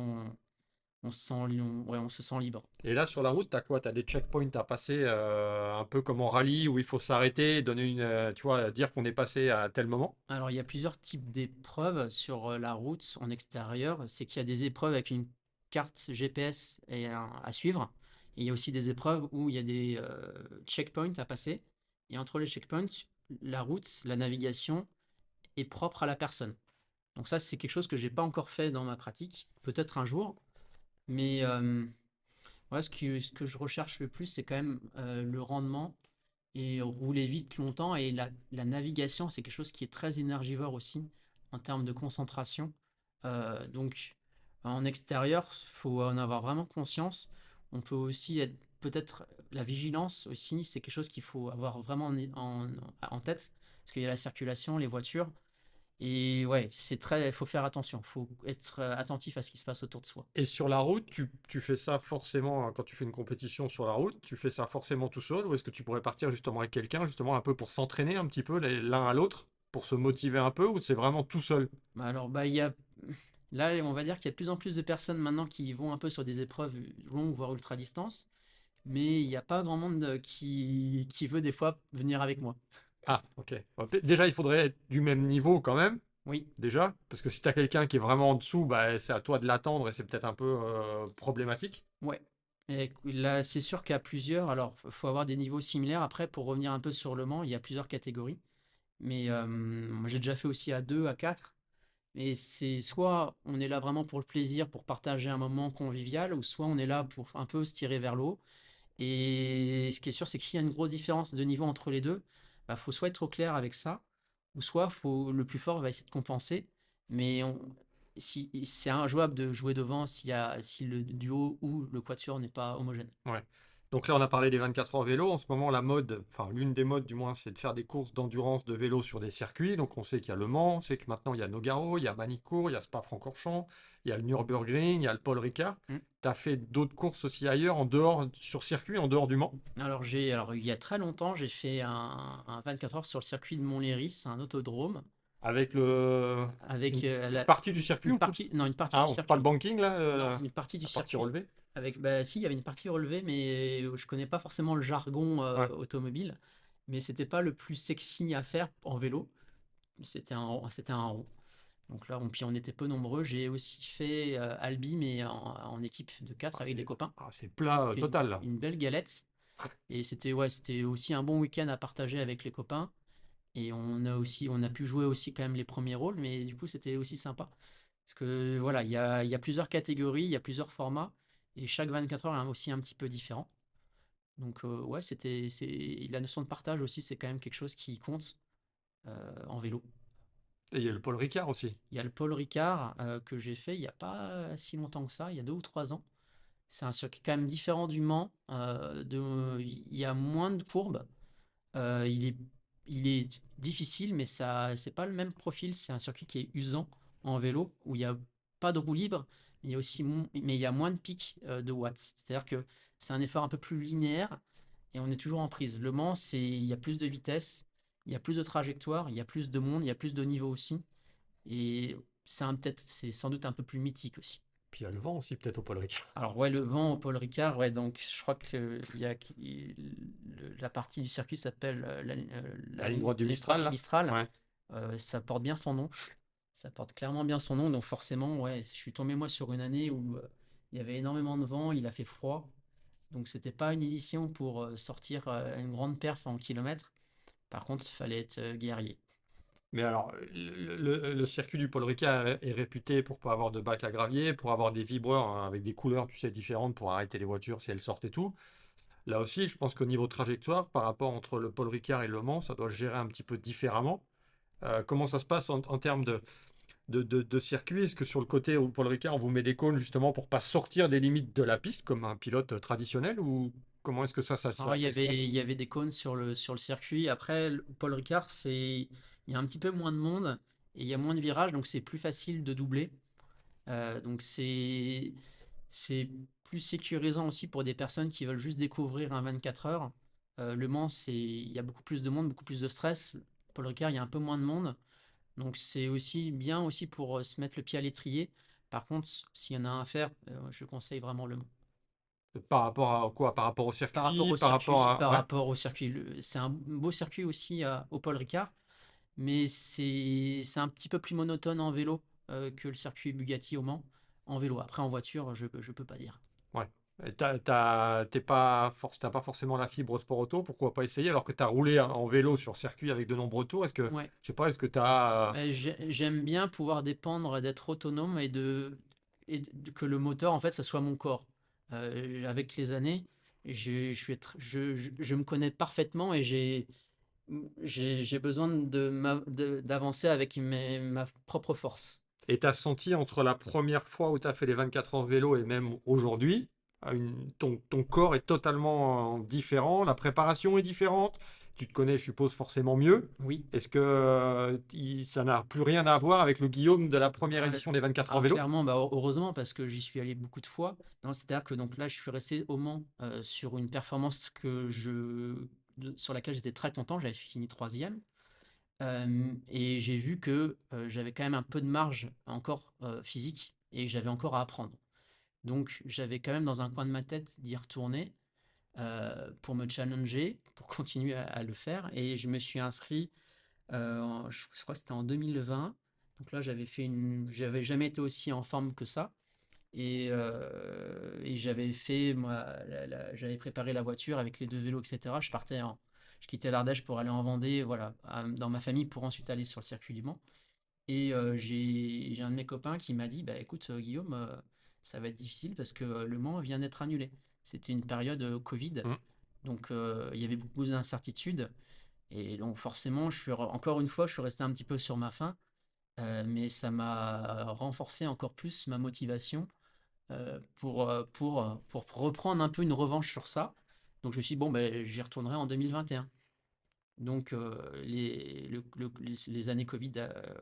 On se sent, ouais, on se sent libre. Et là, sur la route, t'as quoi? T'as des checkpoints à passer, un peu comme en rallye, où il faut s'arrêter, donner tu vois, dire qu'on est passé à tel moment? Alors, il y a plusieurs types d'épreuves sur la route en extérieur. C'est qu'il y a des épreuves avec une carte GPS à suivre. Et il y a aussi des épreuves où il y a des checkpoints à passer. Et entre les checkpoints, la route, la navigation est propre à la personne. Donc ça, c'est quelque chose que j'ai pas encore fait dans ma pratique. Peut-être un jour. Mais ouais, ce que je recherche le plus, c'est quand même le rendement et rouler vite longtemps. Et la navigation, c'est quelque chose qui est très énergivore aussi en termes de concentration. Donc, en extérieur, il faut en avoir vraiment conscience. On peut aussi être peut-être la vigilance aussi, c'est quelque chose qu'il faut avoir vraiment en tête, parce qu'il y a la circulation, les voitures. Et ouais, faut faire attention, faut être attentif à ce qui se passe autour de soi. Et sur la route, tu fais ça forcément, quand tu fais une compétition sur la route, tu fais ça forcément tout seul, ou est-ce que tu pourrais partir justement avec quelqu'un, justement un peu pour s'entraîner un petit peu l'un à l'autre, pour se motiver un peu, ou c'est vraiment tout seul? Bah alors, bah, là, on va dire qu'il y a de plus en plus de personnes maintenant qui vont un peu sur des épreuves longues, voire ultra distance, mais il n'y a pas grand monde qui veut des fois venir avec moi. Ah, ok. Bon, déjà, il faudrait être du même niveau quand même, Oui, déjà, parce que si tu as quelqu'un qui est vraiment en dessous, bah, c'est à toi de l'attendre et c'est peut-être un peu problématique. ouais. Et là, c'est sûr qu'à plusieurs, alors, faut avoir des niveaux similaires. Après, pour revenir un peu sur Le Mans, il y a plusieurs catégories, mais moi, j'ai déjà fait aussi à 2, à 4. Et c'est soit on est là vraiment pour le plaisir, pour partager un moment convivial, ou soit on est là pour un peu se tirer vers le haut. Et ce qui est sûr, c'est qu'il y a une grosse différence de niveau entre les deux. Bah, faut soit être au clair avec ça, ou soit le plus fort va essayer de compenser. Mais si c'est injouable de jouer devant si le duo ou le quatuor n'est pas homogène. Ouais. Donc là, on a parlé des 24 heures vélo. En ce moment, la mode, enfin l'une des modes du moins, c'est de faire des courses d'endurance de vélo sur des circuits. Donc on sait qu'il y a Le Mans, on sait que maintenant il y a Nogaro, il y a Manicourt, il y a Spa-Francorchamps, il y a le Nürburgring, il y a le Paul Ricard. Mm. Tu as fait d'autres courses aussi ailleurs, en dehors, sur circuit, en dehors du Mans? Alors il y a très longtemps, j'ai fait un 24 heures sur le circuit de Montlhéry, c'est un autodrome, Avec avec une partie du circuit ou toute? non, une partie du Ah, pas le circuit. banking là, Non, une partie du la partie circuit relevée? avec, bah si, il y avait une partie relevée, mais je connais pas forcément le jargon Ouais. automobile, mais c'était pas le plus sexy à faire en vélo. C'était un rond. Donc là, puis on était peu nombreux. J'ai aussi fait Albi, mais en équipe de 4 avec des copains. Ah, c'est plat C'était total là. une belle galette. Et c'était aussi un bon week-end à partager avec les copains. Et on a pu jouer aussi quand même les premiers rôles, mais du coup, c'était aussi sympa. Parce que voilà, il y a plusieurs catégories, il y a plusieurs formats, et chaque 24 heures est aussi un petit peu différent. Donc ouais, la notion de partage aussi, c'est quand même quelque chose qui compte en vélo. Et il y a le Paul Ricard aussi. Il y a le Paul Ricard que j'ai fait il n'y a pas si longtemps que ça, il y a 2 ou 3 ans. C'est un circuit quand même différent du Mans. Il y a moins de courbes. Euh, il est, il est difficile, mais c'est pas le même profil. C'est un circuit qui est usant en vélo, où il n'y a pas de roue libre, mais il y a mais il y a moins de pics de watts. C'est-à-dire que c'est un effort un peu plus linéaire et on est toujours en prise. Le Mans, il y a plus de vitesse, il y a plus de trajectoire, il y a plus de monde, il y a plus de niveau aussi. Et c'est sans doute un peu plus mythique aussi. Puis il y a le vent aussi peut-être au Paul Ricard. Alors ouais, le vent au Paul Ricard, ouais, donc je crois que la partie du circuit s'appelle La ligne droite du la ligne droite Mistral du là? Mistral. Ouais. Ça porte bien son nom. Ça porte clairement bien son nom, donc forcément, ouais, je suis tombé moi sur une année où il y avait énormément de vent, il a fait froid, donc c'était pas une édition pour sortir une grande perf en kilomètres. Par contre, il fallait être guerrier. Mais alors, le circuit du Paul Ricard est réputé pour pas avoir de bac à gravier, pour avoir des vibreurs hein, avec des couleurs, tu sais, différentes pour arrêter les voitures si elles sortent et tout. Là aussi, je pense qu'au niveau trajectoire, par rapport entre le Paul Ricard et Le Mans, ça doit se gérer un petit peu différemment. Comment ça se passe en termes de circuit? Est-ce que sur le côté où Paul Ricard, on vous met des cônes justement pour pas sortir des limites de la piste comme un pilote traditionnel ou comment est-ce que Alors, ça se passe? il y avait des cônes sur le circuit. Après, Paul Ricard, il y a un petit peu moins de monde et il y a moins de virages, donc c'est plus facile de doubler. Donc c'est plus sécurisant aussi pour des personnes qui veulent juste découvrir un 24 heures. Le Mans, il y a beaucoup plus de monde, beaucoup plus de stress. Paul Ricard, il y a un peu moins de monde. Donc c'est aussi bien aussi pour se mettre le pied à l'étrier. Par contre, s'il y en a un à faire, je conseille vraiment Le Mans. Par rapport à quoi? Par rapport au circuit, par rapport à... Par Ouais. rapport au circuit, c'est un beau circuit aussi au Paul Ricard, mais c'est un petit peu plus monotone en vélo que le circuit Bugatti au Mans en vélo. Après, en voiture, je peux pas dire. Ouais. Et t'as pas forcément la fibre sport auto, pourquoi pas essayer alors que tu as roulé en vélo sur circuit avec de nombreux tours? Ouais. Je sais pas, est-ce que tu as... J'aime bien pouvoir dépendre, d'être autonome que le moteur, en fait, ça soit mon corps. Avec les années, je me connais parfaitement et j'ai besoin d'avancer avec ma propre force. Et tu as senti entre la première fois où tu as fait les 24 en vélo et même aujourd'hui, ton corps est totalement différent, la préparation est différente, tu te connais, je suppose, forcément mieux. Oui. Est-ce que ça n'a plus rien à voir avec le Guillaume de la première Ah, édition des 24 en ah, vélo? clairement, bah, heureusement, parce que j'y suis allé beaucoup de fois. Non, c'est-à-dire que donc là, je suis resté au Mans sur une performance sur laquelle j'étais très content. J'avais fini troisième. Et j'ai vu que j'avais quand même un peu de marge encore physique et que j'avais encore à apprendre. Donc j'avais quand même dans un coin de ma tête d'y retourner pour me challenger, pour continuer à le faire. Et je me suis inscrit, je crois que c'était en 2020. Donc là, j'avais jamais été aussi en forme que ça. Et j'avais fait, moi, j'avais préparé la voiture avec les deux vélos, etc. Je quittais l'Ardèche pour aller en Vendée, voilà, dans ma famille pour ensuite aller sur le circuit du Mans. Et j'ai un de mes copains qui m'a dit, bah écoute Guillaume, ça va être difficile parce que Le Mans vient d'être annulé. C'était une période Covid, Hmm. donc il y avait beaucoup d'incertitudes. Et donc forcément, encore une fois, je suis resté un petit peu sur ma faim, mais ça m'a renforcé encore plus ma motivation pour reprendre un peu une revanche sur ça. Donc je me suis dit, bon, ben, j'y retournerai en 2021. Donc les années Covid,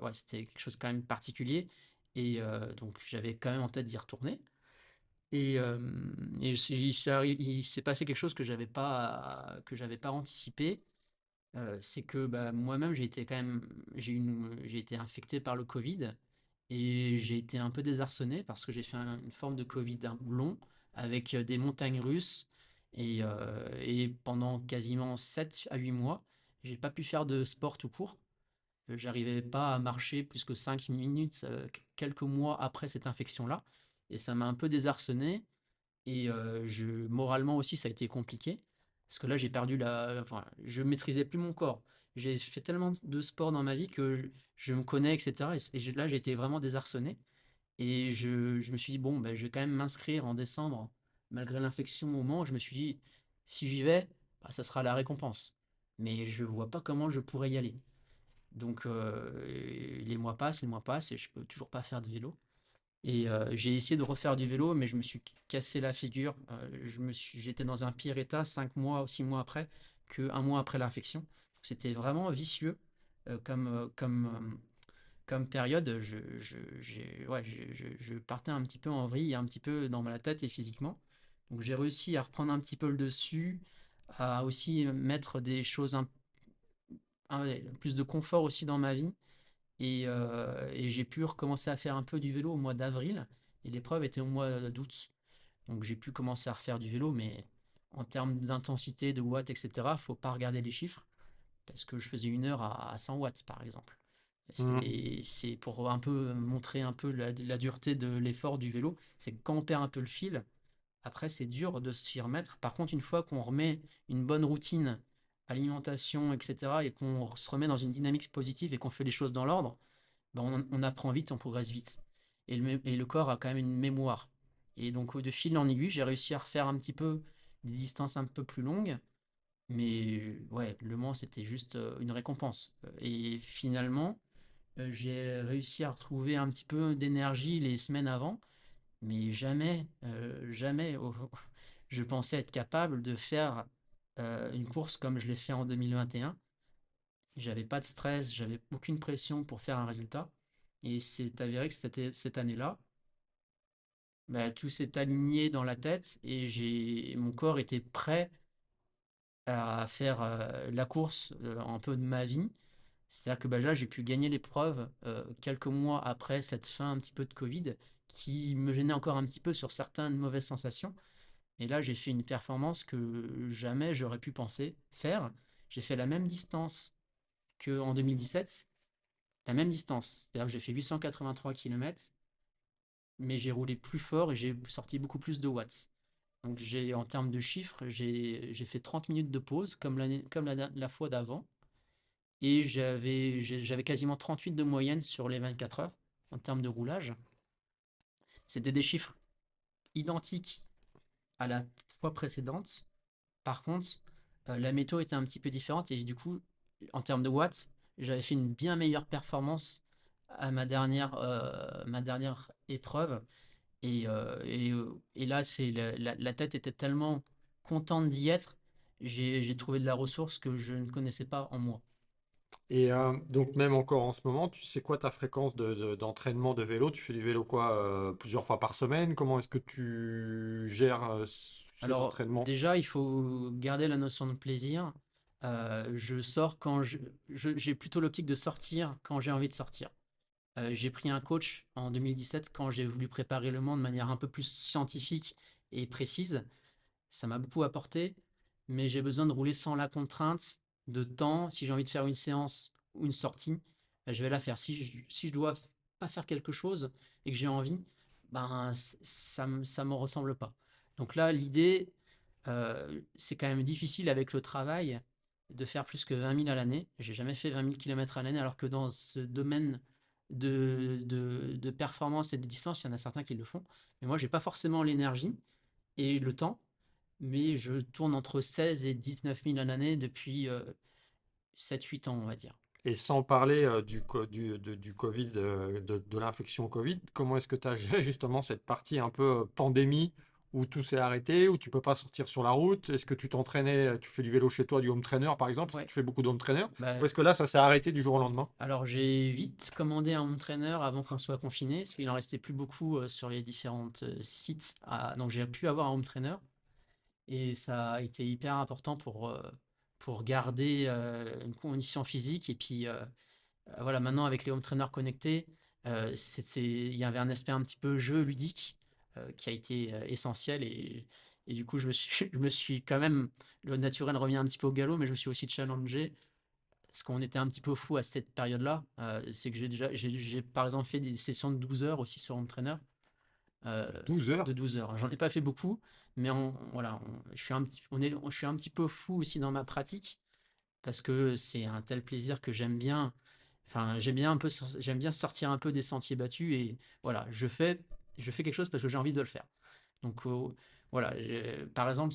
ouais, c'était quelque chose quand même particulier. Et donc j'avais quand même en tête d'y retourner. Et, euh, il s'est passé quelque chose que j'avais pas anticipé. C'est que bah, moi-même j'ai été quand même j'ai été infecté par le Covid et j'ai été un peu désarçonné parce que j'ai fait une forme de Covid long avec des montagnes russes et pendant quasiment 7 à 8 mois, j'ai pas pu faire de sport tout court. J'arrivais pas à marcher plus que 5 minutes quelques mois après cette infection-là et ça m'a un peu désarçonné et moralement aussi, ça a été compliqué. Parce que là, enfin, je maîtrisais plus mon corps. J'ai fait tellement de sport dans ma vie que je me connais, etc. Là, j'ai été vraiment désarçonné. Et je me suis dit, bon, ben, je vais quand même m'inscrire en décembre, malgré l'infection au moment. Je me suis dit, si j'y vais, bah, ça sera la récompense. Mais je vois pas comment je pourrais y aller. Donc, les mois passent, et je peux toujours pas faire de vélo. Et j'ai essayé de refaire du vélo, mais je me suis cassé la figure. J'étais dans un pire état 5 mois ou 6 mois après que un mois après l'infection. C'était vraiment vicieux comme période. Ouais, je partais un petit peu en vrille, un petit peu dans la tête et physiquement. Donc j'ai réussi à reprendre un petit peu le dessus, à aussi mettre des choses, plus de confort aussi dans ma vie. Et j'ai pu recommencer à faire un peu du vélo au mois d'avril. Et l'épreuve était au mois d'août. Donc j'ai pu commencer à refaire du vélo, mais en termes d'intensité, de watts, etc., faut pas regarder les chiffres. Parce que je faisais 1 heure à 100 watts, par exemple. Hmm. C'est pour un peu montrer un peu la dureté de l'effort du vélo. C'est que quand on perd un peu le fil, après c'est dur de s'y remettre. Par contre, une fois qu'on remet une bonne routine, alimentation, etc., et qu'on se remet dans une dynamique positive et qu'on fait les choses dans l'ordre, ben, on apprend vite, on progresse vite. Et le corps a quand même une mémoire. Et donc, de fil en aiguille, j'ai réussi à refaire un petit peu des distances un peu plus longues. Mais ouais, Le Mans, c'était juste une récompense. Et finalement, j'ai réussi à retrouver un petit peu d'énergie les semaines avant. Mais jamais, jamais, je pensais être capable de faire une course comme je l'ai fait en 2021. J'avais pas de stress, j'avais aucune pression pour faire un résultat. Et c'est avéré que cette année-là, bah, tout s'est aligné dans la tête et mon corps était prêt à faire la course un peu de ma vie. C'est-à-dire que bah, là, j'ai pu gagner l'épreuve quelques mois après cette fin un petit peu de Covid qui me gênait encore un petit peu sur certaines mauvaises sensations. Et là, j'ai fait une performance que jamais j'aurais pu penser faire. J'ai fait la même distance qu'en 2017, la même distance. C'est-à-dire que j'ai fait 883 km, mais j'ai roulé plus fort et j'ai sorti beaucoup plus de watts. Donc en termes de chiffres, j'ai fait 30 minutes de pause comme la fois d'avant. Et j'avais quasiment 38 de moyenne sur les 24 heures en termes de roulage. C'était des chiffres identiques à la fois précédente. Par contre, la météo était un petit peu différente et du coup, en termes de watts, j'avais fait une bien meilleure performance à ma dernière épreuve. Et là, la tête était tellement contente d'y être, j'ai trouvé de la ressource que je ne connaissais pas en moi. Et donc même encore en ce moment, tu sais quoi ta fréquence d'entraînement de vélo? Tu fais du vélo quoi, plusieurs fois par semaine? Comment est-ce que tu gères ces Alors entraînements? déjà, il faut garder la notion de plaisir. Je sors quand j'ai plutôt l'optique de sortir quand j'ai envie de sortir. J'ai pris un coach en 2017 quand j'ai voulu préparer Le Mans de manière un peu plus scientifique et précise. Ça m'a beaucoup apporté, mais j'ai besoin de rouler sans la contrainte de temps. Si j'ai envie de faire une séance ou une sortie, je vais la faire. Si je dois pas faire quelque chose et que j'ai envie, ben ça me ressemble pas. Donc là, l'idée, c'est quand même difficile avec le travail de faire plus que 20 000 à l'année. J'ai jamais fait 20 000 km à l'année, alors que dans ce domaine de performance et de distance, il y en a certains qui le font. Mais moi, j'ai pas forcément l'énergie et le temps, mais je tourne entre 16 et 19 000 à l'année depuis 7-8 ans, on va dire. Et sans parler du Covid, de l'infection Covid, comment est-ce que tu as géré justement cette partie un peu pandémie où tout s'est arrêté, où tu peux pas sortir sur la route? Est-ce que tu t'entraînais, tu fais du vélo chez toi, du home trainer par exemple? Est-ce que Ouais, tu fais beaucoup de home trainer? Ou bah, est-ce que là, ça s'est arrêté du jour au lendemain? alors j'ai vite commandé un home trainer avant qu'on soit confiné, parce qu'il en restait plus beaucoup sur les différents sites. Donc j'ai pu avoir un home trainer, et ça a été hyper important pour garder une condition physique. Et puis voilà, maintenant avec les home trainers connectés, il y avait un aspect un petit peu jeu ludique qui a été essentiel. Et du coup, je me suis quand même, le naturel revient un petit peu au galop, mais je me suis aussi challengé. Parce qu'on était un petit peu fou à cette période-là. C'est que j'ai par exemple fait des sessions de 12 heures aussi sur home trainer. euh, De 12 heures? de 12 heures. J'en ai pas fait beaucoup, mais voilà, je suis un petit peu fou aussi dans ma pratique parce que c'est un tel plaisir que j'aime bien. Enfin, j'aime bien sortir un peu des sentiers battus et voilà, je fais quelque chose parce que j'ai envie de le faire. Donc voilà, par exemple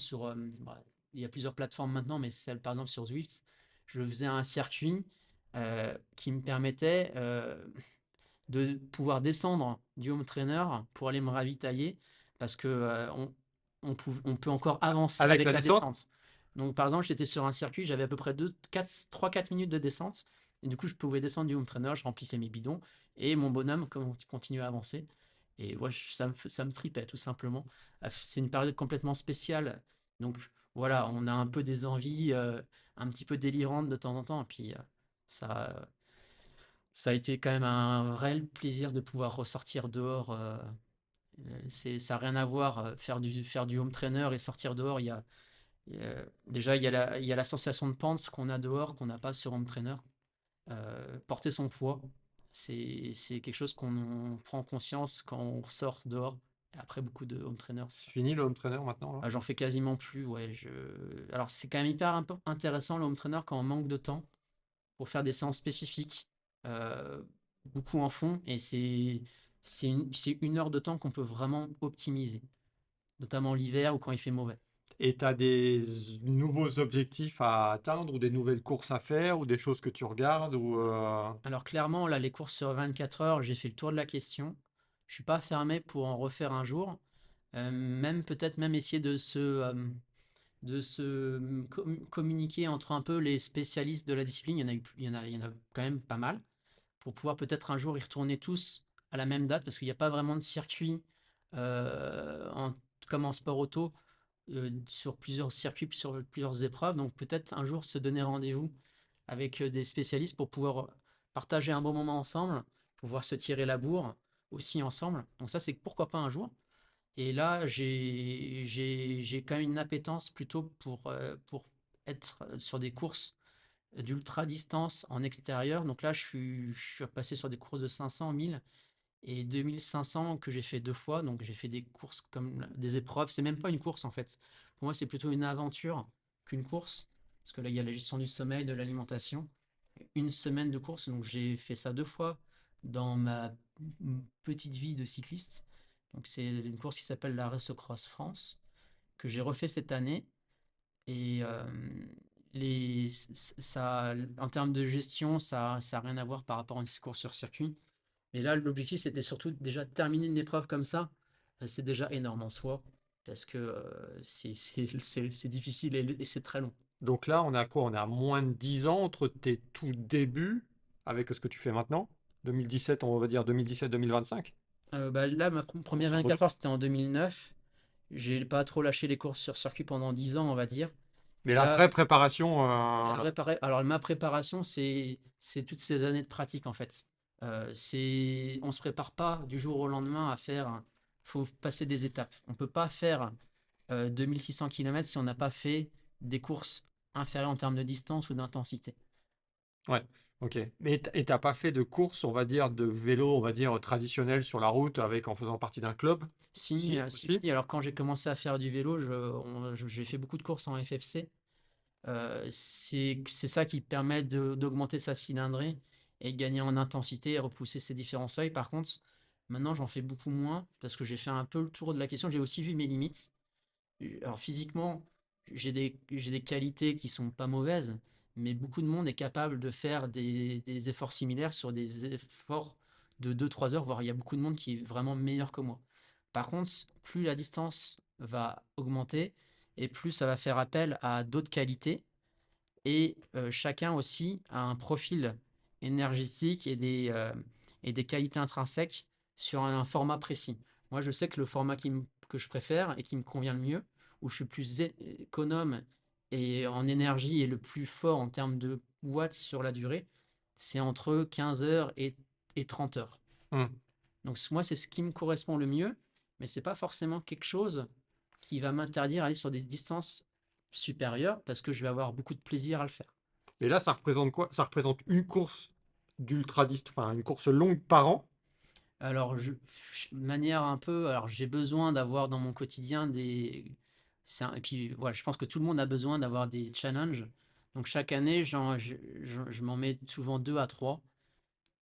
il y a plusieurs plateformes maintenant, mais celle par exemple sur Zwift, je faisais un circuit qui me permettait de pouvoir descendre du home trainer pour aller me ravitailler parce que on peut encore avancer Avec avec la la descente? descente. Donc par exemple, j'étais sur un circuit, j'avais à peu près 3-4 minutes de descente. Et du coup, je pouvais descendre du home trainer, je remplissais mes bidons et mon bonhomme continuait à avancer. Et moi, ça me tripait tout simplement. C'est une période complètement spéciale. Donc voilà, on a un peu des envies un petit peu délirantes de temps en temps. Et puis ça, ça a été quand même un vrai plaisir de pouvoir ressortir dehors. Ça n'a rien à voir, faire du home trainer et sortir dehors. Déjà, il y a la sensation de pente qu'on a dehors, qu'on n'a pas sur home trainer. Porter son poids, c'est quelque chose qu'on prend conscience quand on sort dehors. Et après beaucoup de home trainers, C'est fini le home trainer maintenant là? j'en fais quasiment plus. Ouais, alors, c'est quand même hyper intéressant le home trainer quand on manque de temps pour faire des séances spécifiques, euh, beaucoup en fond, et c'est une heure de temps qu'on peut vraiment optimiser, notamment l'hiver ou quand il fait mauvais. Et tu as des nouveaux objectifs à atteindre ou des nouvelles courses à faire ou des choses que tu regardes ou Alors clairement, là, les courses sur 24 heures, j'ai fait le tour de la question. Je suis pas fermé pour en refaire un jour. Même peut-être même essayer de se communiquer entre un peu les spécialistes de la discipline. Il y en a quand même pas mal, pour pouvoir peut-être un jour y retourner tous à la même date, parce qu'il n'y a pas vraiment de circuit comme en sport auto, sur plusieurs circuits, sur plusieurs épreuves. Donc peut-être un jour se donner rendez-vous avec des spécialistes pour pouvoir partager un bon moment ensemble, pouvoir se tirer la bourre. aussi ensemble. Donc ça, c'est pourquoi pas un jour. Et là, j'ai quand même une appétence plutôt pour être sur des courses d'ultra distance en extérieur. Donc là, je suis passé sur des courses de 500, 1000 et 2500 que j'ai fait 2 fois. Donc j'ai fait des courses comme des épreuves. C'est même pas une course en fait. Pour moi, c'est plutôt une aventure qu'une course. Parce que là, il y a la gestion du sommeil, de l'alimentation. Une semaine de course. Donc j'ai fait ça 2 fois dans ma petite vie de cycliste. Donc c'est une course qui s'appelle la Race Cross France que j'ai refait cette année. Et ça, en termes de gestion, ça a rien à voir par rapport à une course sur circuit. Mais là, l'objectif, c'était surtout déjà de terminer une épreuve comme ça. C'est déjà énorme en soi, parce que c'est difficile et c'est très long. Donc là, on a quoi? On a moins de 10 ans entre tes tout débuts avec ce que tu fais maintenant. 2017, on va dire 2017-2025. Bah, là, ma première Grosso 24 modo. heures, c'était en 2009. J'ai pas trop lâché les courses sur circuit pendant 10 ans, on va dire. Mais Et la là, vraie préparation, alors ma préparation, c'est toutes ces années de pratique en fait. On se prépare pas du jour au lendemain à faire. Faut passer des étapes. On peut pas faire 2600 km si on n'a pas fait des courses inférieures en termes de distance ou d'intensité. ouais, ok. Mais et t'as pas fait de course, on va dire, de vélo, on va dire, traditionnel sur la route avec en faisant partie d'un club? Si, Si, aussi. si, alors quand j'ai commencé à faire du vélo, j'ai fait beaucoup de courses en FFC. C'est ça qui permet d'augmenter sa cylindrée et gagner en intensité et repousser ses différents seuils. Par contre, maintenant j'en fais beaucoup moins parce que j'ai fait un peu le tour de la question. J'ai aussi vu mes limites. Alors physiquement, j'ai des qualités qui sont pas mauvaises, mais beaucoup de monde est capable de faire des efforts similaires sur des efforts de 2 3 heures, voire il y a beaucoup de monde qui est vraiment meilleur que moi. Par contre, plus la distance va augmenter et plus ça va faire appel à d'autres qualités et chacun aussi a un profil énergétique et des qualités intrinsèques sur un format précis. Moi, je sais que le format que je préfère et qui me convient le mieux, où je suis plus économe et en énergie et le plus fort en termes de watts sur la durée, c'est entre 15 heures et 30 heures. Hmm. Donc moi, c'est ce qui me correspond le mieux, mais c'est pas forcément quelque chose qui va m'interdire d'aller sur des distances supérieures parce que je vais avoir beaucoup de plaisir à le faire. Et là, ça représente quoi? Ça représente une course d'ultra distance, enfin une course longue par an. Alors, manière un peu, alors j'ai besoin d'avoir dans mon quotidien et puis voilà, je pense que tout le monde a besoin d'avoir des challenges. Donc chaque année, je m'en mets souvent 2 à 3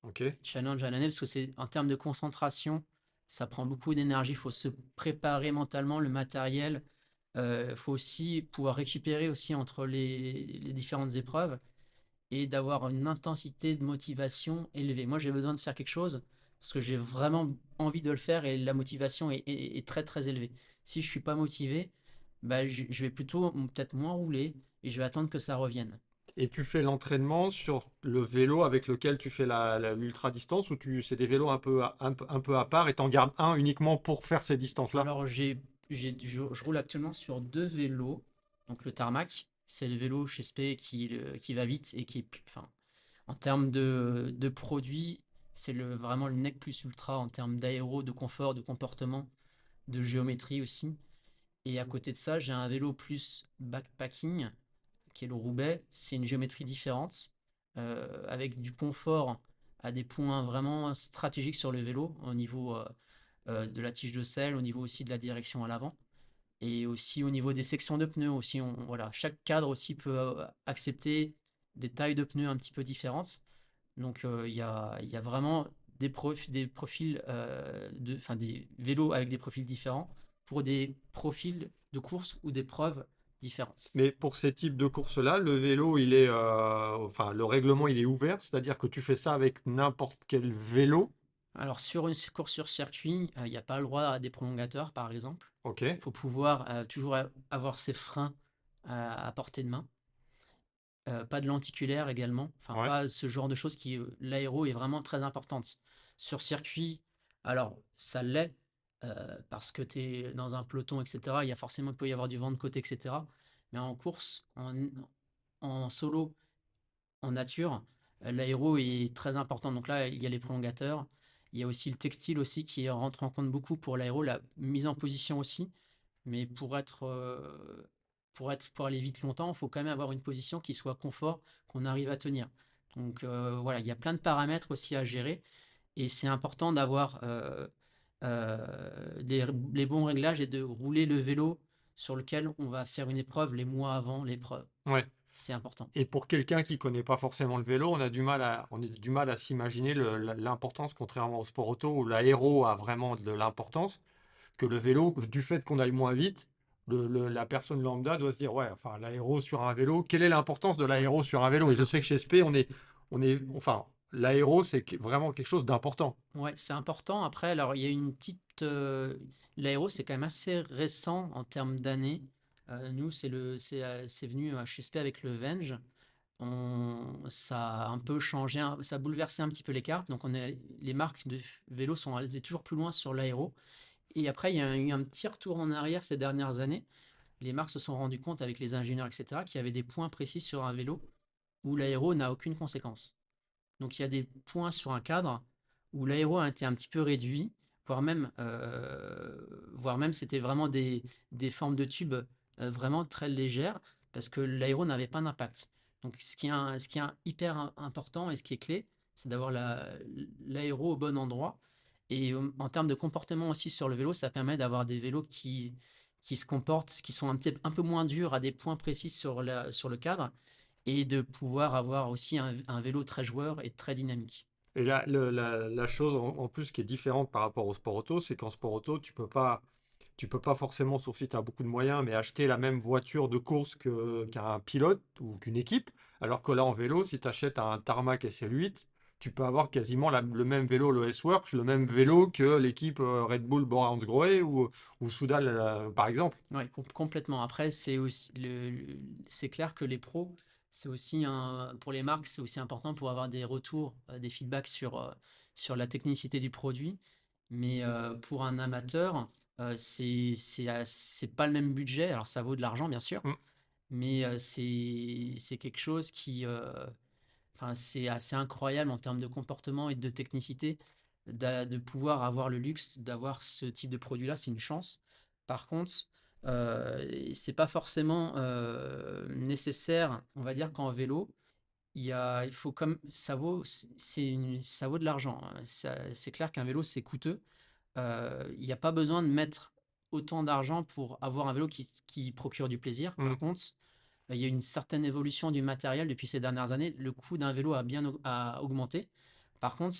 Ok. challenges à l'année parce que c'est en termes de concentration, ça prend beaucoup d'énergie. Il faut se préparer mentalement, le matériel. Il faut aussi pouvoir récupérer aussi entre les différentes épreuves et d'avoir une intensité de motivation élevée. Moi, j'ai besoin de faire quelque chose parce que j'ai vraiment envie de le faire et la motivation est très très élevée. Si je suis pas motivé, bah, je vais plutôt peut-être moins rouler et je vais attendre que ça revienne. Et tu fais l'entraînement sur le vélo avec lequel tu fais l'ultra distance ou c'est des vélos un peu à part et t'en gardes un uniquement pour faire ces distances-là? Alors, je roule actuellement sur 2 vélos. Donc, le tarmac, c'est le vélo chez Spey qui va vite et qui est, enfin, en termes de produits, c'est vraiment le nec plus ultra en termes d'aéro, de confort, de comportement, de géométrie aussi. Et à côté de ça, j'ai un vélo plus backpacking, qui est le Roubaix. C'est une géométrie différente, avec du confort à des points vraiment stratégiques sur le vélo, au niveau de la tige de selle, au niveau aussi de la direction à l'avant. Et aussi au niveau des sections de pneus, aussi, voilà, chaque cadre aussi peut accepter des tailles de pneus un petit peu différentes. Donc il y a vraiment des profils, enfin des vélos avec des profils différents pour des profils de course ou d'épreuves différentes. Mais pour ces types de courses-là, le vélo, il est, enfin, le règlement, il est ouvert, c'est-à-dire que tu fais ça avec n'importe quel vélo. Alors sur une course sur circuit, il n'y a pas le droit à des prolongateurs par exemple. Ok, Il faut pouvoir toujours avoir ses freins à portée de main. Pas de lenticulaire également, enfin ouais, pas ce genre de choses l'aéro est vraiment très importante. Sur circuit, alors ça l'est, parce que tu es dans un peloton, etc. Il peut y avoir du vent de côté, etc. Mais en course, en solo, en nature, l'aéro est très important. Donc là, il y a les prolongateurs. Il y a aussi le textile aussi qui rentre en compte beaucoup pour l'aéro, la mise en position aussi. Mais pour aller vite longtemps, il faut quand même avoir une position qui soit confort, qu'on arrive à tenir. Donc voilà, il y a plein de paramètres aussi à gérer. Et c'est important d'avoir les bons réglages et de rouler le vélo sur lequel on va faire une épreuve les mois avant l'épreuve. Ouais. C'est important. Et pour quelqu'un qui connaît pas forcément le vélo, on a du mal à s'imaginer l'importance, contrairement au sport auto où l'aéro a vraiment de l'importance, que le vélo, du fait qu'on aille moins vite, la personne lambda doit se dire, ouais, enfin, l'aéro sur un vélo, quelle est l'importance de l'aéro sur un vélo? Et je sais que chez SP, enfin, l'aéro, c'est vraiment quelque chose d'important. Ouais, c'est important. Après, alors, il y a une petite. L'aéro, c'est quand même assez récent en termes d'années. Nous, c'est venu chez SP avec le Venge. Ça a un peu changé, ça a bouleversé un petit peu les cartes. Donc, les marques de vélos sont allées toujours plus loin sur l'aéro. Et après, il y a eu un petit retour en arrière ces dernières années. Les marques se sont rendues compte avec les ingénieurs, etc., qu'il y avait des points précis sur un vélo où l'aéro n'a aucune conséquence. Donc il y a des points sur un cadre où l'aéro a été un petit peu réduit, voire même c'était vraiment des formes de tubes vraiment très légères parce que l'aéro n'avait pas d'impact. Donc ce qui est hyper important et ce qui est clé, c'est d'avoir l'aéro au bon endroit. Et en termes de comportement aussi sur le vélo, ça permet d'avoir des vélos qui se comportent, qui sont un peu moins durs à des points précis sur le cadre et de pouvoir avoir aussi un vélo très joueur et très dynamique. Et la chose en plus qui est différente par rapport au sport auto, c'est qu'en sport auto, tu peux pas forcément, sauf si tu as beaucoup de moyens, mais acheter la même voiture de course qu'un pilote ou qu'une équipe. Alors que là, en vélo, si tu achètes un Tarmac SL8, tu peux avoir quasiment le même vélo, le S-Works, le même vélo que l'équipe Red Bull Bora Hansgrohe ou Soudal, par exemple. Ouais, complètement. Après, c'est aussi c'est clair que les pros, c'est aussi pour les marques, c'est aussi important pour avoir des retours, des feedbacks sur la technicité du produit. Mais pour un amateur, c'est pas le même budget. Alors, ça vaut de l'argent, bien sûr, Mm. mais c'est quelque chose enfin, c'est assez incroyable en termes de comportement et de technicité de pouvoir avoir le luxe d'avoir ce type de produit-là, c'est une chance. Par contre, c'est pas forcément nécessaire, on va dire qu'en vélo, il faut comme ça vaut de l'argent, hein. C'est clair qu'un vélo c'est coûteux. Il n'y a pas besoin de mettre autant d'argent pour avoir un vélo qui procure du plaisir. Mm. Par contre, il y a une certaine évolution du matériel depuis ces dernières années. Le coût d'un vélo a augmenté. Par contre,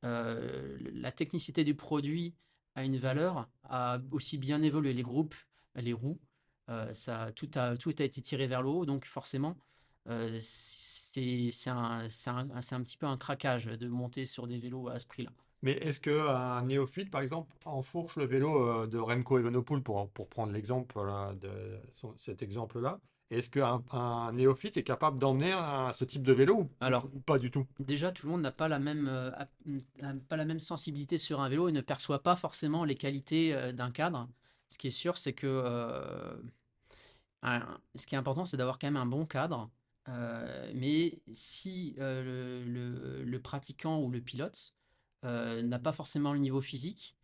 la technicité du produit a une valeur, a aussi bien évolué. Les groupes, les roues, tout a été tiré vers le haut. Donc forcément, c'est un petit peu un craquage de monter sur des vélos à ce prix-là. Mais est-ce qu'un néophyte, par exemple, enfourche le vélo de Remco Evenepoel, pour prendre l'exemple voilà, cet exemple-là, est-ce qu'un néophyte est capable d'emmener ce type de vélo Alors, ou pas du tout? déjà, tout le monde n'a pas pas la même sensibilité sur un vélo et ne perçoit pas forcément les qualités d'un cadre. Ce qui est sûr, c'est que ce qui est important, c'est d'avoir quand même un bon cadre. Mais si le pratiquant ou le pilote n'a pas forcément le niveau physique,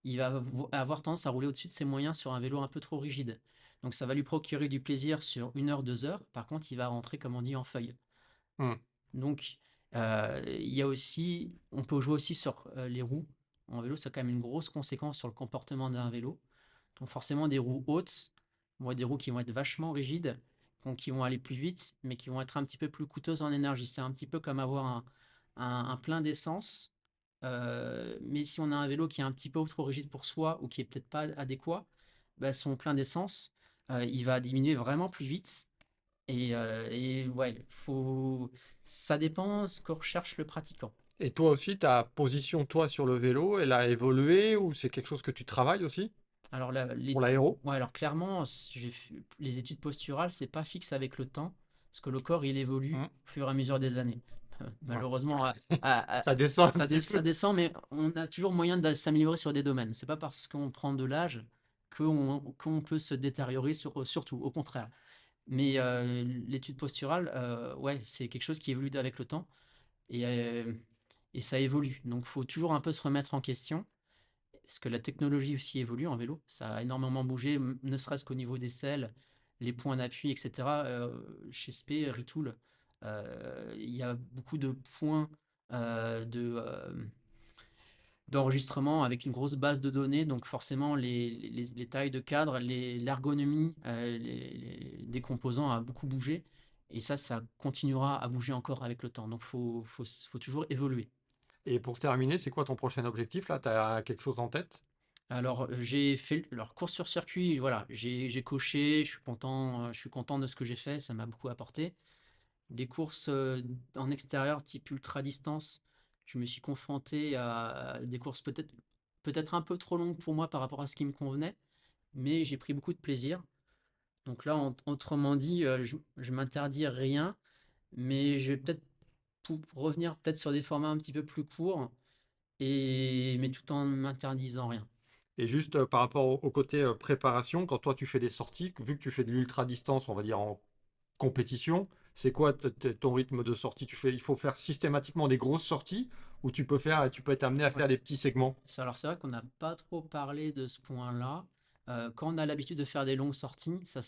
il va avoir tendance à rouler au-dessus de ses moyens sur un vélo un peu trop rigide. Donc ça va lui procurer du plaisir sur 1 heure, 2 heures. Par contre, il va rentrer, comme on dit, en feuille. Hmm. Donc, il y a aussi, on peut jouer aussi sur les roues. En vélo, ça a quand même une grosse conséquence sur le comportement d'un vélo. Donc, forcément, des roues hautes, vont être des roues qui vont être vachement rigides, donc qui vont aller plus vite, mais qui vont être un petit peu plus coûteuses en énergie. C'est un petit peu comme avoir un plein d'essence. Mais si on a un vélo qui est un petit peu trop rigide pour soi ou qui est peut-être pas adéquat, bah, son plein d'essence, il va diminuer vraiment plus vite et ouais, ça dépend ce que recherche le pratiquant. Et toi aussi, ta position, toi, sur le vélo, elle a évolué ou c'est quelque chose que tu travailles aussi Alors, pour l'aéro? ouais, alors clairement, les études posturales, c'est pas fixe avec le temps, parce que le corps, il évolue Hmm. au fur et à mesure des années. Ouais. Malheureusement, Ça descend un petit ça peu. descend, mais on a toujours moyen de s'améliorer sur des domaines. C'est pas parce qu'on prend de l'âge qu'on peut se détériorer surtout, au contraire. Mais l'étude posturale, ouais, c'est quelque chose qui évolue avec le temps. Et, et ça évolue. Donc, il faut toujours un peu se remettre en question. Parce que la technologie aussi évolue en vélo. Ça a énormément bougé, ne serait-ce qu'au niveau des selles, les points d'appui, etc. Chez SP, Retool, il y a beaucoup de points d'enregistrement avec une grosse base de données. Donc forcément, les tailles de cadre, l'ergonomie des composants a beaucoup bougé. Et ça continuera à bouger encore avec le temps. Donc faut toujours évoluer. Et pour terminer, c'est quoi ton prochain objectif là? Tu as quelque chose en tête? Alors, j'ai fait leur course sur circuit, voilà, j'ai coché, je suis content de ce que j'ai fait, ça m'a beaucoup apporté. Des courses, en extérieur type ultra distance, je me suis confronté à des courses peut-être un peu trop longues pour moi par rapport à ce qui me convenait, mais j'ai pris beaucoup de plaisir. Donc là, autrement dit, je m'interdis rien, mais je vais peut-être revenir peut-être sur des formats un petit peu plus courts, mais tout en m'interdisant rien. Et juste par rapport au côté préparation, quand toi tu fais des sorties, vu que tu fais de l'ultra distance, on va dire en compétition, c'est quoi ton rythme de sortie? Il faut faire systématiquement des grosses sorties ou tu peux être amené à Ouais. faire des petits segments? Alors c'est vrai qu'on n'a pas trop parlé de ce point-là. Quand on a l'habitude de faire des longues sorties, ça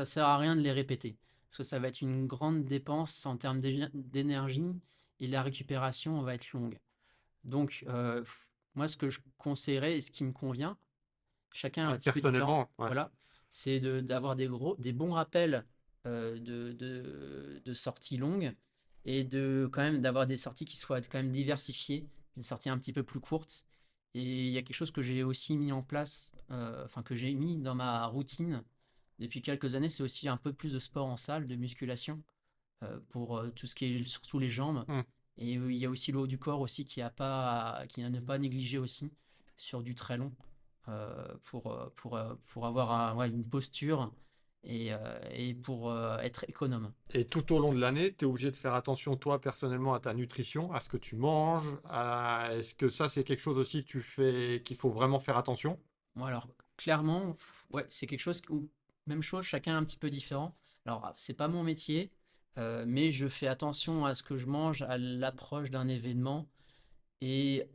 sert à rien de les répéter. Parce que ça va être une grande dépense en termes d'énergie et la récupération va être longue. Donc moi ce que je conseillerais et ce qui me convient, chacun est un petit peu différent, Personnellement, ouais. voilà, c'est d'avoir des bons rappels de sorties longues et quand même d'avoir des sorties qui soient quand même diversifiées, des sorties un petit peu plus courtes. Et il y a quelque chose que j'ai aussi mis en place, enfin que j'ai mis dans ma routine depuis quelques années, c'est aussi un peu plus de sport en salle, de musculation, pour tout ce qui est surtout les jambes. Hmm. Et il y a aussi le haut du corps aussi qui à ne pas négliger aussi sur du très long pour avoir ouais, une posture et pour être économe. Et tout au long de l'année, tu es obligé de faire attention, toi, personnellement, à ta nutrition, à ce que tu manges. Est-ce que ça, c'est quelque chose aussi que tu fais, qu'il faut vraiment faire attention? Bon, alors, clairement, ouais, c'est quelque chose où, même chose, chacun est un petit peu différent. Alors, c'est pas mon métier, mais je fais attention à ce que je mange à l'approche d'un événement et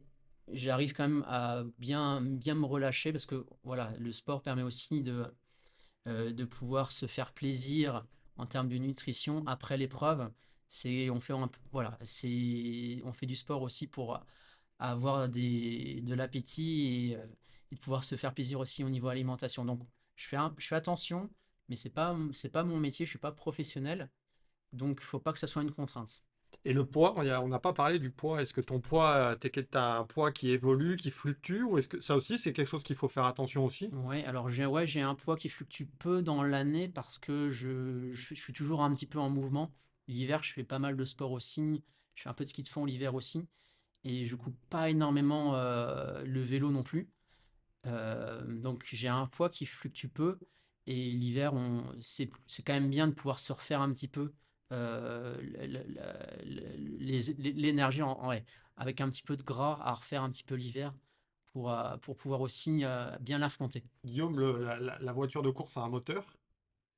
j'arrive quand même à bien me relâcher parce que voilà, le sport permet aussi de pouvoir se faire plaisir en termes de nutrition après l'épreuve. On fait voilà, on fait du sport aussi pour avoir de l'appétit et de pouvoir se faire plaisir aussi au niveau alimentation. Donc, je fais attention, mais c'est pas mon métier, je suis pas professionnel, donc il faut pas que ça soit une contrainte. Et le poids, on n'a pas parlé du poids. Est-ce que ton poids, t'as un poids qui évolue, qui fluctue, ou est-ce que ça aussi, c'est quelque chose qu'il faut faire attention aussi? Ouais, alors j'ai un poids qui fluctue peu dans l'année parce que je suis toujours un petit peu en mouvement. L'hiver, je fais pas mal de sport aussi. Je fais un peu de ski de fond l'hiver aussi. Et je coupe pas énormément le vélo non plus. Donc j'ai un poids qui fluctue peu. Et l'hiver, c'est quand même bien de pouvoir se refaire un petit peu l'énergie ouais, avec un petit peu de gras à refaire un petit peu l'hiver pour pouvoir aussi bien l'affronter. Guillaume, la voiture de course a un moteur.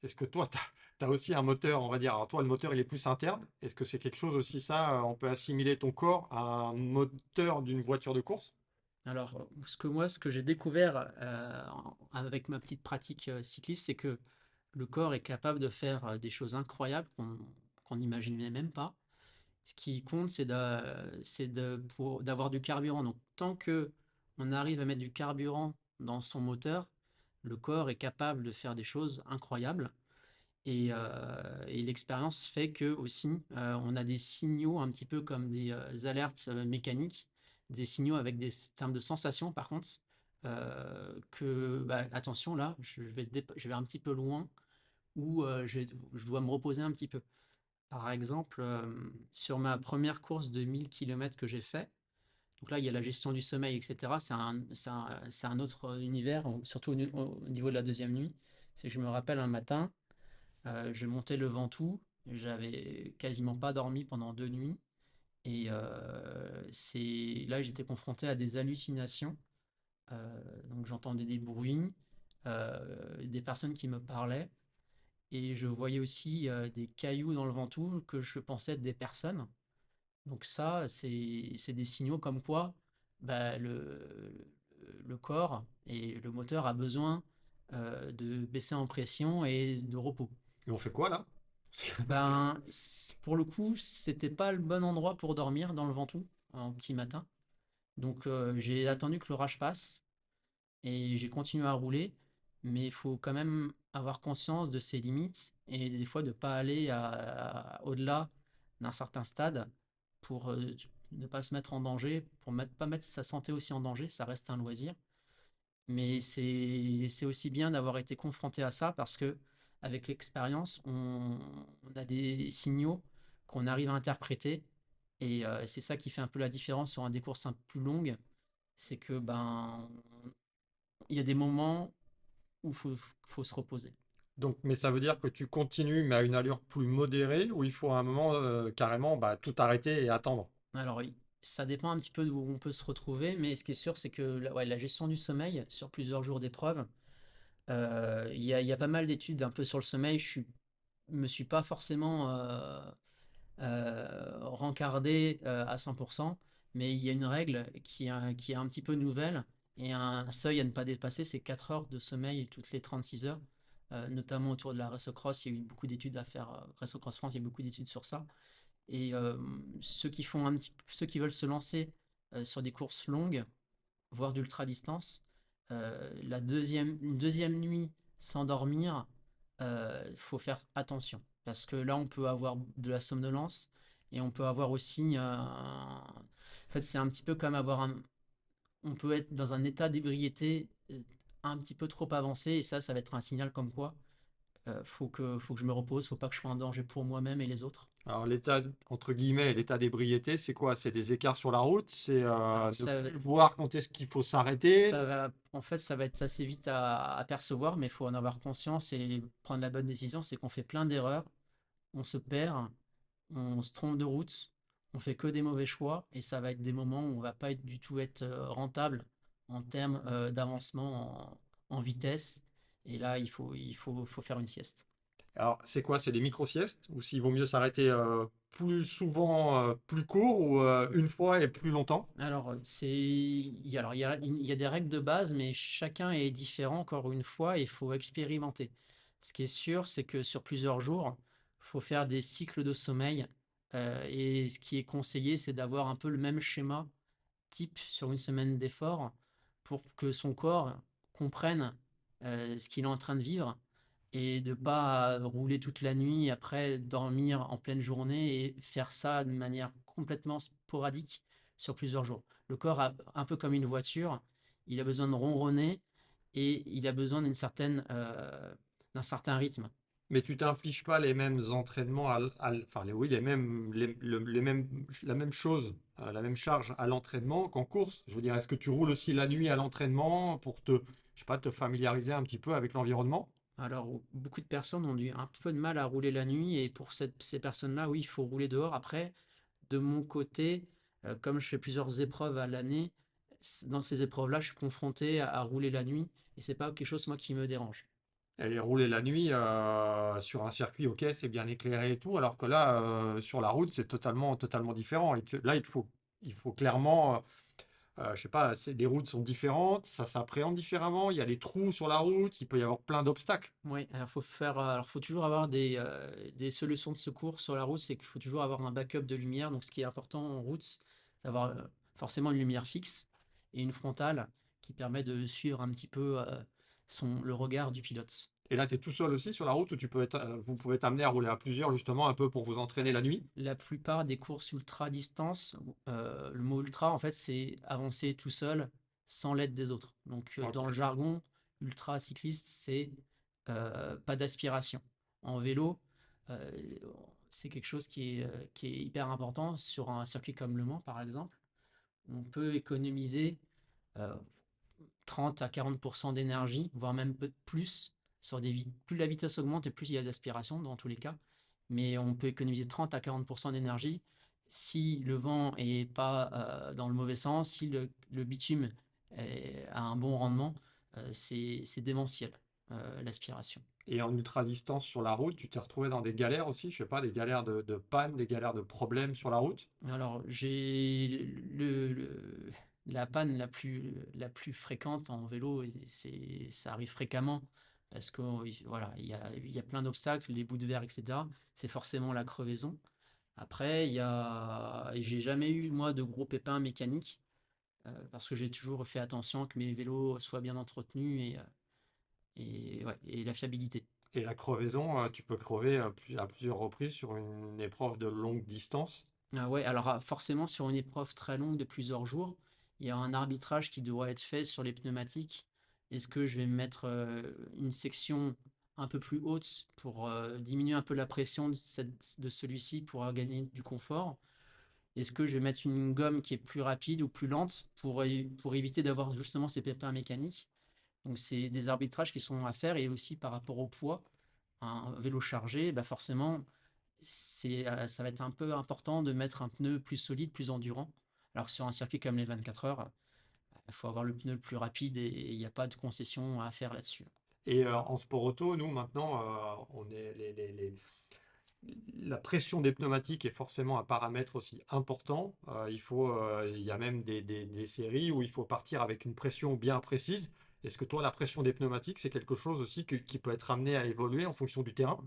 Est-ce que toi, tu as aussi un moteur, on va dire, alors toi, le moteur, il est plus interne. Est-ce que c'est quelque chose aussi, ça, on peut assimiler ton corps à un moteur d'une voiture de course? Alors, ce que j'ai découvert avec ma petite pratique cycliste, c'est que le corps est capable de faire des choses incroyables qu'on n'imaginait même pas. Ce qui compte, d'avoir du carburant. Donc, tant que on arrive à mettre du carburant dans son moteur, le corps est capable de faire des choses incroyables. Et l'expérience fait que aussi, on a des signaux un petit peu comme des alertes mécaniques, des signaux avec des termes de sensations par contre, bah, attention là, je vais un petit peu loin ou je dois me reposer un petit peu. Par exemple, sur ma première course de 1000 km que j'ai fait, donc là il y a la gestion du sommeil, etc. C'est un autre univers, surtout au niveau de la deuxième nuit. C'est que je me rappelle un matin, je montais le Ventoux, j'avais quasiment pas dormi pendant 2 nuits. Et là, j'étais confronté à des hallucinations. Donc j'entendais des bruits, des personnes qui me parlaient. Et je voyais aussi des cailloux dans le Ventoux que je pensais être des personnes. Donc ça, c'est des signaux comme quoi bah, le corps et le moteur a besoin de baisser en pression et de repos. Et on fait quoi là? Ben, pour le coup, c'était pas le bon endroit pour dormir dans le Ventoux en petit matin. Donc j'ai attendu que l'orage passe et j'ai continué à rouler. Mais il faut quand même avoir conscience de ses limites et des fois de ne pas aller au-delà d'un certain stade pour ne pas se mettre en danger, pour ne pas mettre sa santé aussi en danger. Ça reste un loisir. Mais c'est aussi bien d'avoir été confronté à ça parce que avec l'expérience, on a des signaux qu'on arrive à interpréter et c'est ça qui fait un peu la différence sur un des courses un peu plus longues, c'est que ben il y a des moments où faut se reposer. Donc, mais ça veut dire que tu continues, mais à une allure plus modérée, ou il faut à un moment carrément bah, tout arrêter et attendre. Alors oui, ça dépend un petit peu d'où on peut se retrouver, mais ce qui est sûr, c'est que ouais, la gestion du sommeil sur plusieurs jours d'épreuve, il y a pas mal d'études un peu sur le sommeil. Je me suis pas forcément rencardé à 100%, mais il y a une règle qui est un petit peu nouvelle et un seuil à ne pas dépasser, c'est 4 heures de sommeil toutes les 36 heures, notamment autour de la Race Cross. Il y a eu beaucoup d'études à faire, Race Cross France, il y a beaucoup d'études sur ça. Et ceux qui veulent se lancer sur des courses longues, voire d'ultra distance, une deuxième nuit sans dormir, faut faire attention. Parce que là, on peut avoir de la somnolence et on peut avoir aussi. En fait, c'est un petit peu comme avoir un. On peut être dans un état d'ébriété un petit peu trop avancé et ça va être un signal comme quoi faut que je me repose, faut pas que je sois en danger pour moi-même et les autres. Alors, l'état, entre guillemets, l'état d'ébriété, c'est quoi? C'est des écarts sur la route? C'est Alors ne plus voir quand est-ce qu'il faut s'arrêter? en fait, ça va être assez vite à percevoir, mais il faut en avoir conscience et prendre la bonne décision. C'est qu'on fait plein d'erreurs, on se perd, on se trompe de route, on fait que des mauvais choix, et ça va être des moments où on va pas du tout être rentable en termes d'avancement en vitesse. Et là, faut faire une sieste. Alors, c'est quoi? C'est des micro-siestes? Ou s'il vaut mieux s'arrêter plus souvent, plus court, ou une fois et plus longtemps? Alors, il y a des règles de base, mais chacun est différent, encore une fois, et il faut expérimenter. Ce qui est sûr, c'est que sur plusieurs jours, il faut faire des cycles de sommeil. Et ce qui est conseillé, c'est d'avoir un peu le même schéma type sur une semaine d'effort pour que son corps comprenne ce qu'il est en train de vivre et de pas rouler toute la nuit, après dormir en pleine journée et faire ça de manière complètement sporadique sur plusieurs jours. Le corps, un peu comme une voiture, il a besoin de ronronner et il a besoin d'un certain rythme. Mais tu t'infliges pas les mêmes entraînements, enfin, oui, les mêmes, les mêmes, la même chose, la même charge à l'entraînement qu'en course. Je veux dire, est-ce que tu roules aussi la nuit à l'entraînement pour je sais pas, te familiariser un petit peu avec l'environnement? Alors, beaucoup de personnes ont un peu de mal à rouler la nuit et pour ces personnes-là, oui, il faut rouler dehors. Après, de mon côté, comme je fais plusieurs épreuves à l'année, dans ces épreuves-là, je suis confronté à rouler la nuit et c'est pas quelque chose moi qui me dérange. Et rouler la nuit sur un circuit, ok, c'est bien éclairé et tout, alors que là, sur la route, c'est totalement différent. Là, il faut clairement, je sais pas, les routes sont différentes, ça s'appréhende différemment, il y a des trous sur la route, il peut y avoir plein d'obstacles. Oui, alors faut toujours avoir des solutions de secours sur la route, c'est qu'il faut toujours avoir un backup de lumière. Donc, ce qui est important en route, c'est d'avoir forcément une lumière fixe et une frontale qui permet de suivre un petit peu le regard du pilote. Et là, tu es tout seul aussi sur la route où vous pouvez t'amener à rouler à plusieurs justement un peu pour vous entraîner la nuit. La plupart des courses ultra distance, le mot ultra, en fait, c'est avancer tout seul sans l'aide des autres. Donc, dans le Ok. jargon, ultra cycliste, c'est pas d'aspiration. En vélo, euh, c'est quelque chose qui est hyper important sur un circuit comme Le Mans, par exemple. On peut économiser euh, 30 à 40% d'énergie, voire même plus, plus la vitesse augmente et plus il y a d'aspiration dans tous les cas. Mais on peut économiser 30 à 40% d'énergie si le vent est pas dans le mauvais sens, si le bitume a un bon rendement, c'est démentiel. l'aspiration. Et en ultra distance sur la route, tu t'es retrouvé dans des galères aussi? Je sais pas, des galères de panne, des galères de problèmes sur la route? Alors, j'ai la panne la plus fréquente en vélo, et ça arrive fréquemment parce que voilà, il y a plein d'obstacles, les bouts de verre, etc. C'est forcément la crevaison. Après, et j'ai jamais eu, moi, de gros pépins mécaniques parce que j'ai toujours fait attention que mes vélos soient bien entretenus et, ouais, et la fiabilité. Et la crevaison, tu peux crever à plusieurs reprises sur une épreuve de longue distance. Ah ouais, alors forcément, sur une épreuve très longue de plusieurs jours, il y a un arbitrage qui doit être fait sur les pneumatiques. Est-ce que je vais mettre une section un peu plus haute pour diminuer un peu la pression de celui-ci pour gagner du confort? Est-ce que je vais mettre une gomme qui est plus rapide ou plus lente pour éviter d'avoir justement ces pépins mécaniques? Donc c'est des arbitrages qui sont à faire, et aussi par rapport au poids. Un vélo chargé, bah forcément, ça va être un peu important de mettre un pneu plus solide, plus endurant. Alors que sur un circuit comme les 24 heures, il faut avoir le pneu le plus rapide et il n'y a pas de concession à faire là-dessus. Et en sport auto, nous maintenant, on est la pression des pneumatiques est forcément un paramètre aussi important. Il y a même des séries où il faut partir avec une pression bien précise. Est-ce que toi, la pression des pneumatiques, c'est quelque chose aussi qui peut être amené à évoluer en fonction du terrain?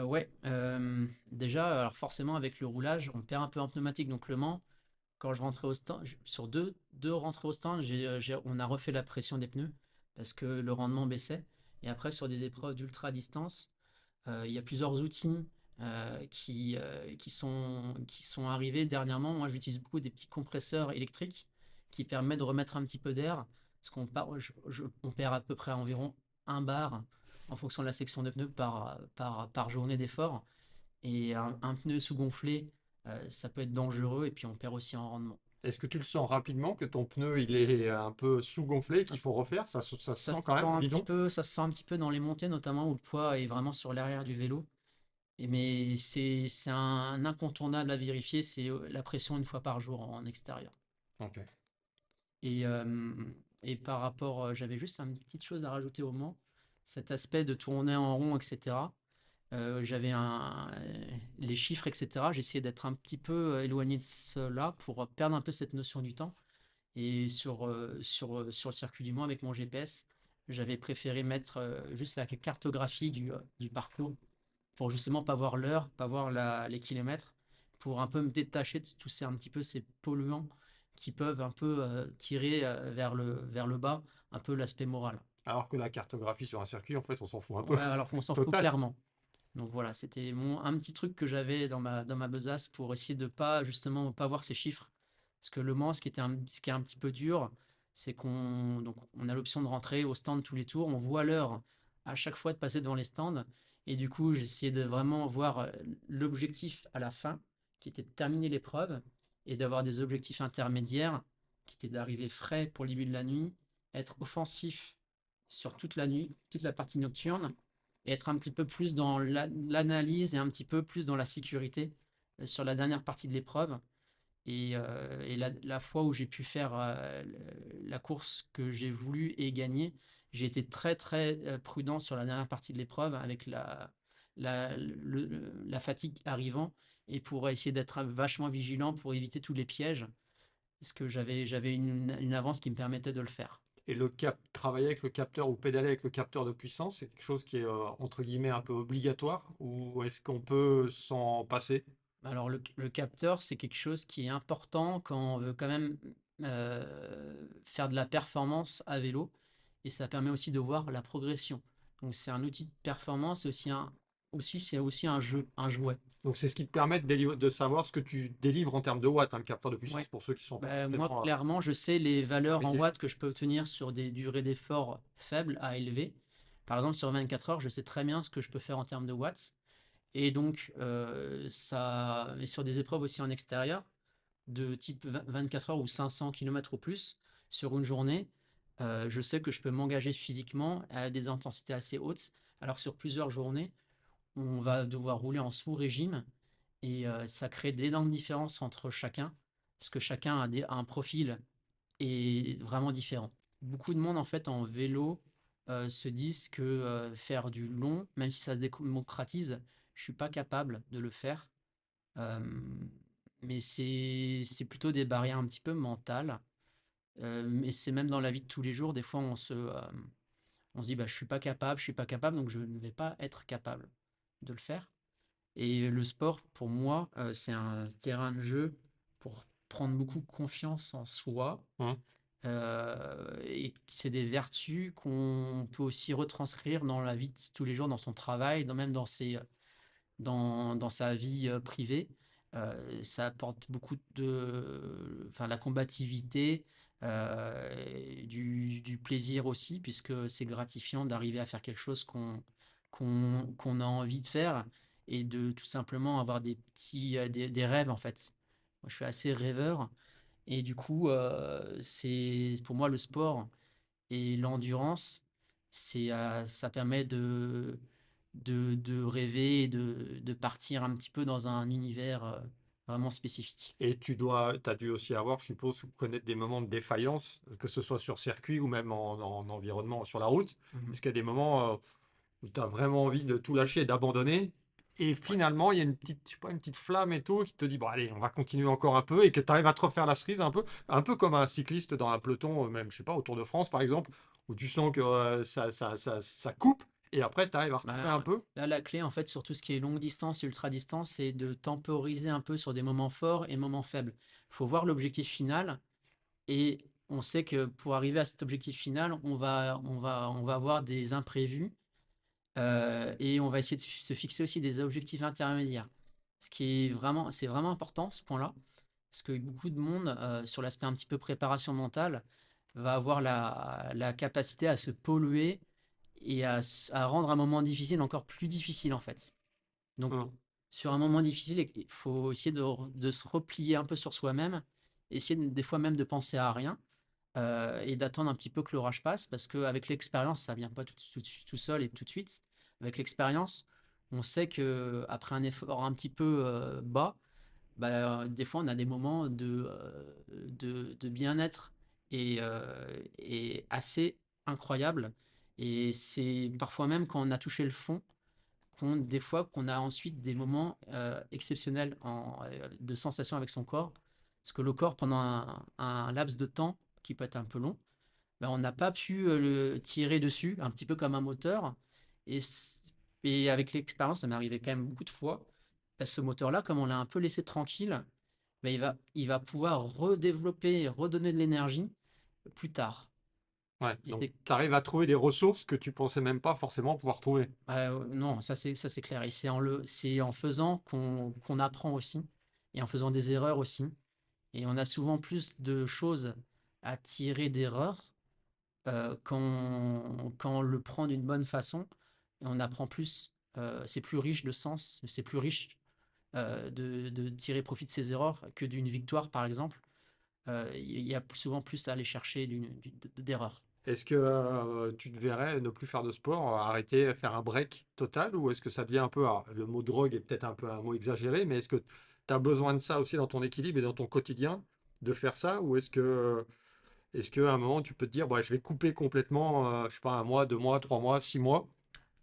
Ouais, déjà, alors forcément, avec le roulage, on perd un peu en pneumatique. Donc Le Mans, quand je rentrais au stand, sur deux rentrées au stand, on a refait la pression des pneus parce que le rendement baissait. Et après, sur des épreuves d'ultra distance, il y a plusieurs outils qui sont arrivés dernièrement. Moi, j'utilise beaucoup des petits compresseurs électriques qui permettent de remettre un petit peu d'air. Parce on perd à peu près environ 1 bar en fonction de la section de pneus par journée d'effort. Et un pneu sous-gonflé, ça peut être dangereux, et puis on perd aussi en rendement. Est-ce que tu le sens rapidement que ton pneu il est un peu sous-gonflé, qu'il faut refaire? Ça se Ça sent se quand sent même, un petit bidon? peu, ça se sent un petit peu dans les montées, notamment où le poids est vraiment sur l'arrière du vélo. Mais c'est un incontournable à vérifier, c'est la pression une fois par jour en extérieur. Ok. Et, euh, et par rapport, j'avais juste une petite chose à rajouter au Mans, cet aspect de tourner en rond, etc. J'avais les chiffres, etc. J'essayais d'être un petit peu éloigné de cela pour perdre un peu cette notion du temps. Et sur le circuit du Mans avec mon GPS, j'avais préféré mettre juste la cartographie du parcours pour justement pas voir l'heure, pas voir les kilomètres, pour un peu me détacher de tous un petit peu ces polluants qui peuvent un peu tirer vers le bas, un peu l'aspect moral. Alors que la cartographie sur un circuit, en fait, on s'en fout un peu. Ouais, alors qu'on s'en fout Total. clairement. Donc voilà, c'était un petit truc que j'avais dans ma besace pour essayer de pas justement pas voir ces chiffres. Parce que Le Mans, ce qui est un petit peu dur, c'est qu'on a l'option de rentrer au stand tous les tours. On voit l'heure à chaque fois de passer devant les stands. Et du coup, j'essayais de vraiment voir l'objectif à la fin, qui était de terminer l'épreuve, et d'avoir des objectifs intermédiaires, qui étaient d'arriver frais pour le début de la nuit, être offensif sur toute la nuit, toute la partie nocturne, et être un petit peu plus dans l'analyse et un petit peu plus dans la sécurité sur la dernière partie de l'épreuve. Et la fois où j'ai pu faire la course que j'ai voulu et gagner, j'ai été très très prudent sur la dernière partie de l'épreuve avec la fatigue arrivant, et pour essayer d'être vachement vigilant pour éviter tous les pièges, parce que j'avais une avance qui me permettait de le faire. Et travailler avec le capteur ou pédaler avec le capteur de puissance, c'est quelque chose qui est entre guillemets un peu obligatoire ou est-ce qu'on peut s'en passer? Alors le capteur, c'est quelque chose qui est important quand on veut quand même faire de la performance à vélo, et ça permet aussi de voir la progression. Donc c'est un outil de performance, c'est aussi un jeu, un jouet. Donc c'est ce qui te permet de savoir ce que tu délivres en termes de watts, hein, le capteur de puissance, Ouais. pour ceux qui sont pas Ben, moi, forcément clairement, je sais les valeurs en familiers. watts que je peux obtenir sur des durées d'effort faibles à élevées. Par exemple, sur 24 heures, je sais très bien ce que je peux faire en termes de watts. Et donc, et sur des épreuves aussi en extérieur, de type 24 heures ou 500 km ou plus sur une journée, je sais que je peux m'engager physiquement à des intensités assez hautes. Alors que sur plusieurs journées, on va devoir rouler en sous-régime, et ça crée d'énormes différences entre chacun, parce que chacun a un profil est vraiment différent. Beaucoup de monde en fait en vélo se disent que faire du long, même si ça se démocratise, je suis pas capable de le faire. Euh, mais c'est plutôt des barrières un petit peu mentales. Mais c'est même dans la vie de tous les jours, des fois on se dit bah, je suis pas capable, donc je ne vais pas être capable de le faire. Et le sport, pour moi, c'est un terrain de jeu pour prendre beaucoup confiance en soi. Hein. Et c'est des vertus qu'on peut aussi retranscrire dans la vie de tous les jours, dans son travail, même dans sa vie privée. Ça apporte beaucoup enfin, la combativité, du plaisir aussi, puisque c'est gratifiant d'arriver à faire quelque chose qu'on a envie de faire et de tout simplement avoir des rêves en fait. Moi, je suis assez rêveur et du coup, c'est pour moi le sport et l'endurance, ça permet de rêver et de partir un petit peu dans un univers vraiment spécifique. Et t'as dû aussi avoir, je suppose, connaître des moments de défaillance, que ce soit sur circuit ou même en environnement sur la route. Mhm. Est-ce qu'il y a des moments où tu as vraiment envie de tout lâcher et d'abandonner? Et Ouais. finalement, il y a une petite, je sais pas, une petite flamme et tout qui te dit, bon, allez, on va continuer encore un peu et que tu arrives à te refaire la cerise un peu comme un cycliste dans un peloton, même, je sais pas, au Tour de France par exemple, où tu sens que ça coupe et après tu arrives à retrouver un Bah, peu. là, la clé, en fait, sur tout ce qui est longue distance et ultra distance, c'est de temporiser un peu sur des moments forts et moments faibles. Il faut voir l'objectif final et on sait que pour arriver à cet objectif final, on va avoir des imprévus et on va essayer de se fixer aussi des objectifs intermédiaires. C'est vraiment important ce point-là, parce que beaucoup de monde, sur l'aspect un petit peu préparation mentale, va avoir la capacité à se polluer et à rendre un moment difficile encore plus difficile en fait. Donc, Hein. sur un moment difficile, il faut essayer de se replier un peu sur soi-même, essayer des fois même de penser à rien et d'attendre un petit peu que l'orage passe, parce qu'avec l'expérience, ça vient pas tout seul et tout de suite. Avec l'expérience, on sait que après un effort un petit peu bas, bah, des fois on a des moments de bien-être et assez incroyables. Et c'est parfois même quand on a touché le fond, des fois qu'on a ensuite des moments exceptionnels de sensations avec son corps. Parce que le corps, pendant un laps de temps qui peut être un peu long, ben, on n'a pas pu le tirer dessus, un petit peu comme un moteur. Et, et avec l'expérience, ça m'est arrivé quand même beaucoup de fois. Ben, ce moteur-là, comme on l'a un peu laissé tranquille, ben, il va pouvoir redévelopper, redonner de l'énergie plus tard. Ouais, Et donc tu arrives à trouver des ressources que tu pensais même pas forcément pouvoir trouver. non, ça c'est clair. Et c'est en faisant qu'on apprend aussi, et en faisant des erreurs aussi. Et on a souvent plus de choses à tirer d'erreurs quand on le prend d'une bonne façon. Et on apprend plus. C'est plus riche de sens, c'est plus riche de tirer profit de ses erreurs que d'une victoire, par exemple. Il y a souvent plus à aller chercher d'erreurs. Est-ce que tu te verrais ne plus faire de sport, arrêter, faire un break total, ou est-ce que ça devient un peu, alors, le mot drogue est peut-être un peu un mot exagéré, mais est-ce que tu as besoin de ça aussi dans ton équilibre et dans ton quotidien, de faire ça, ou est-ce qu'à un moment tu peux te dire, bah, je vais couper complètement, je sais pas, un mois, 2 mois, 3 mois, 6 mois,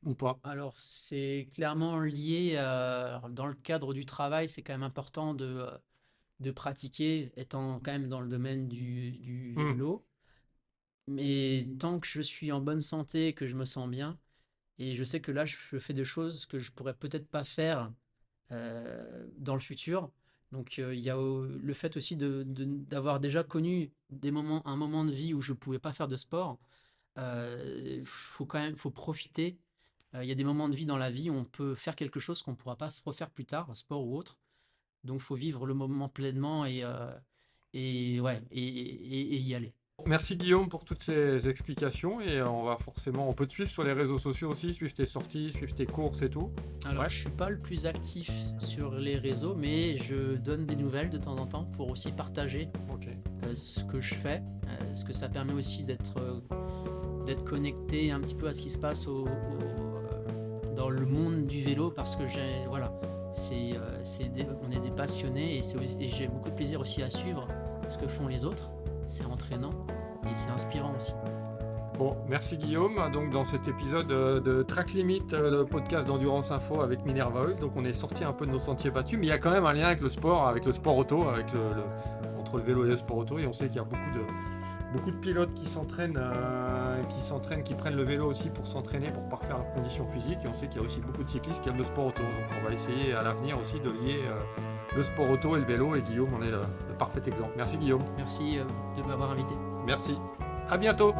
ou pas? Alors, c'est clairement lié, alors, dans le cadre du travail, c'est quand même important de pratiquer, étant quand même dans le domaine du Hmm. vélo. Mais tant que je suis en bonne santé, que je me sens bien, et je sais que là, je fais des choses que je pourrais peut-être pas faire dans le futur. Donc, il y a le fait aussi d'avoir déjà connu un moment de vie où je pouvais pas faire de sport. Faut quand même, faut profiter. Il y a des moments de vie dans la vie où on peut faire quelque chose qu'on ne pourra pas refaire plus tard, sport ou autre. Donc, faut vivre le moment pleinement et ouais, et y aller. Merci Guillaume pour toutes ces explications et on peut te suivre sur les réseaux sociaux aussi, suivre tes sorties, suivre tes courses et tout. Alors, Ouais, je suis pas le plus actif sur les réseaux, mais je donne des nouvelles de temps en temps pour aussi partager ok. ce que je fais, ce que ça permet aussi d'être connecté un petit peu à ce qui se passe dans le monde du vélo, parce que voilà, on est des passionnés et j'ai beaucoup de plaisir aussi à suivre ce que font les autres. C'est entraînant et c'est inspirant aussi. Bon, merci Guillaume. Donc dans cet épisode de Track Limit, le podcast d'Endurance Info avec Minerva Oil, donc on est sorti un peu de nos sentiers battus, mais il y a quand même un lien avec le sport auto, entre le vélo et le sport auto, et on sait qu'il y a beaucoup de pilotes qui s'entraînent, qui prennent le vélo aussi pour s'entraîner, pour parfaire leurs conditions physiques, et on sait qu'il y a aussi beaucoup de cyclistes qui aiment le sport auto. Donc on va essayer à l'avenir aussi de lier le sport auto et le vélo, et Guillaume en est le parfait exemple. Merci Guillaume. Merci de m'avoir invité. Merci. À bientôt.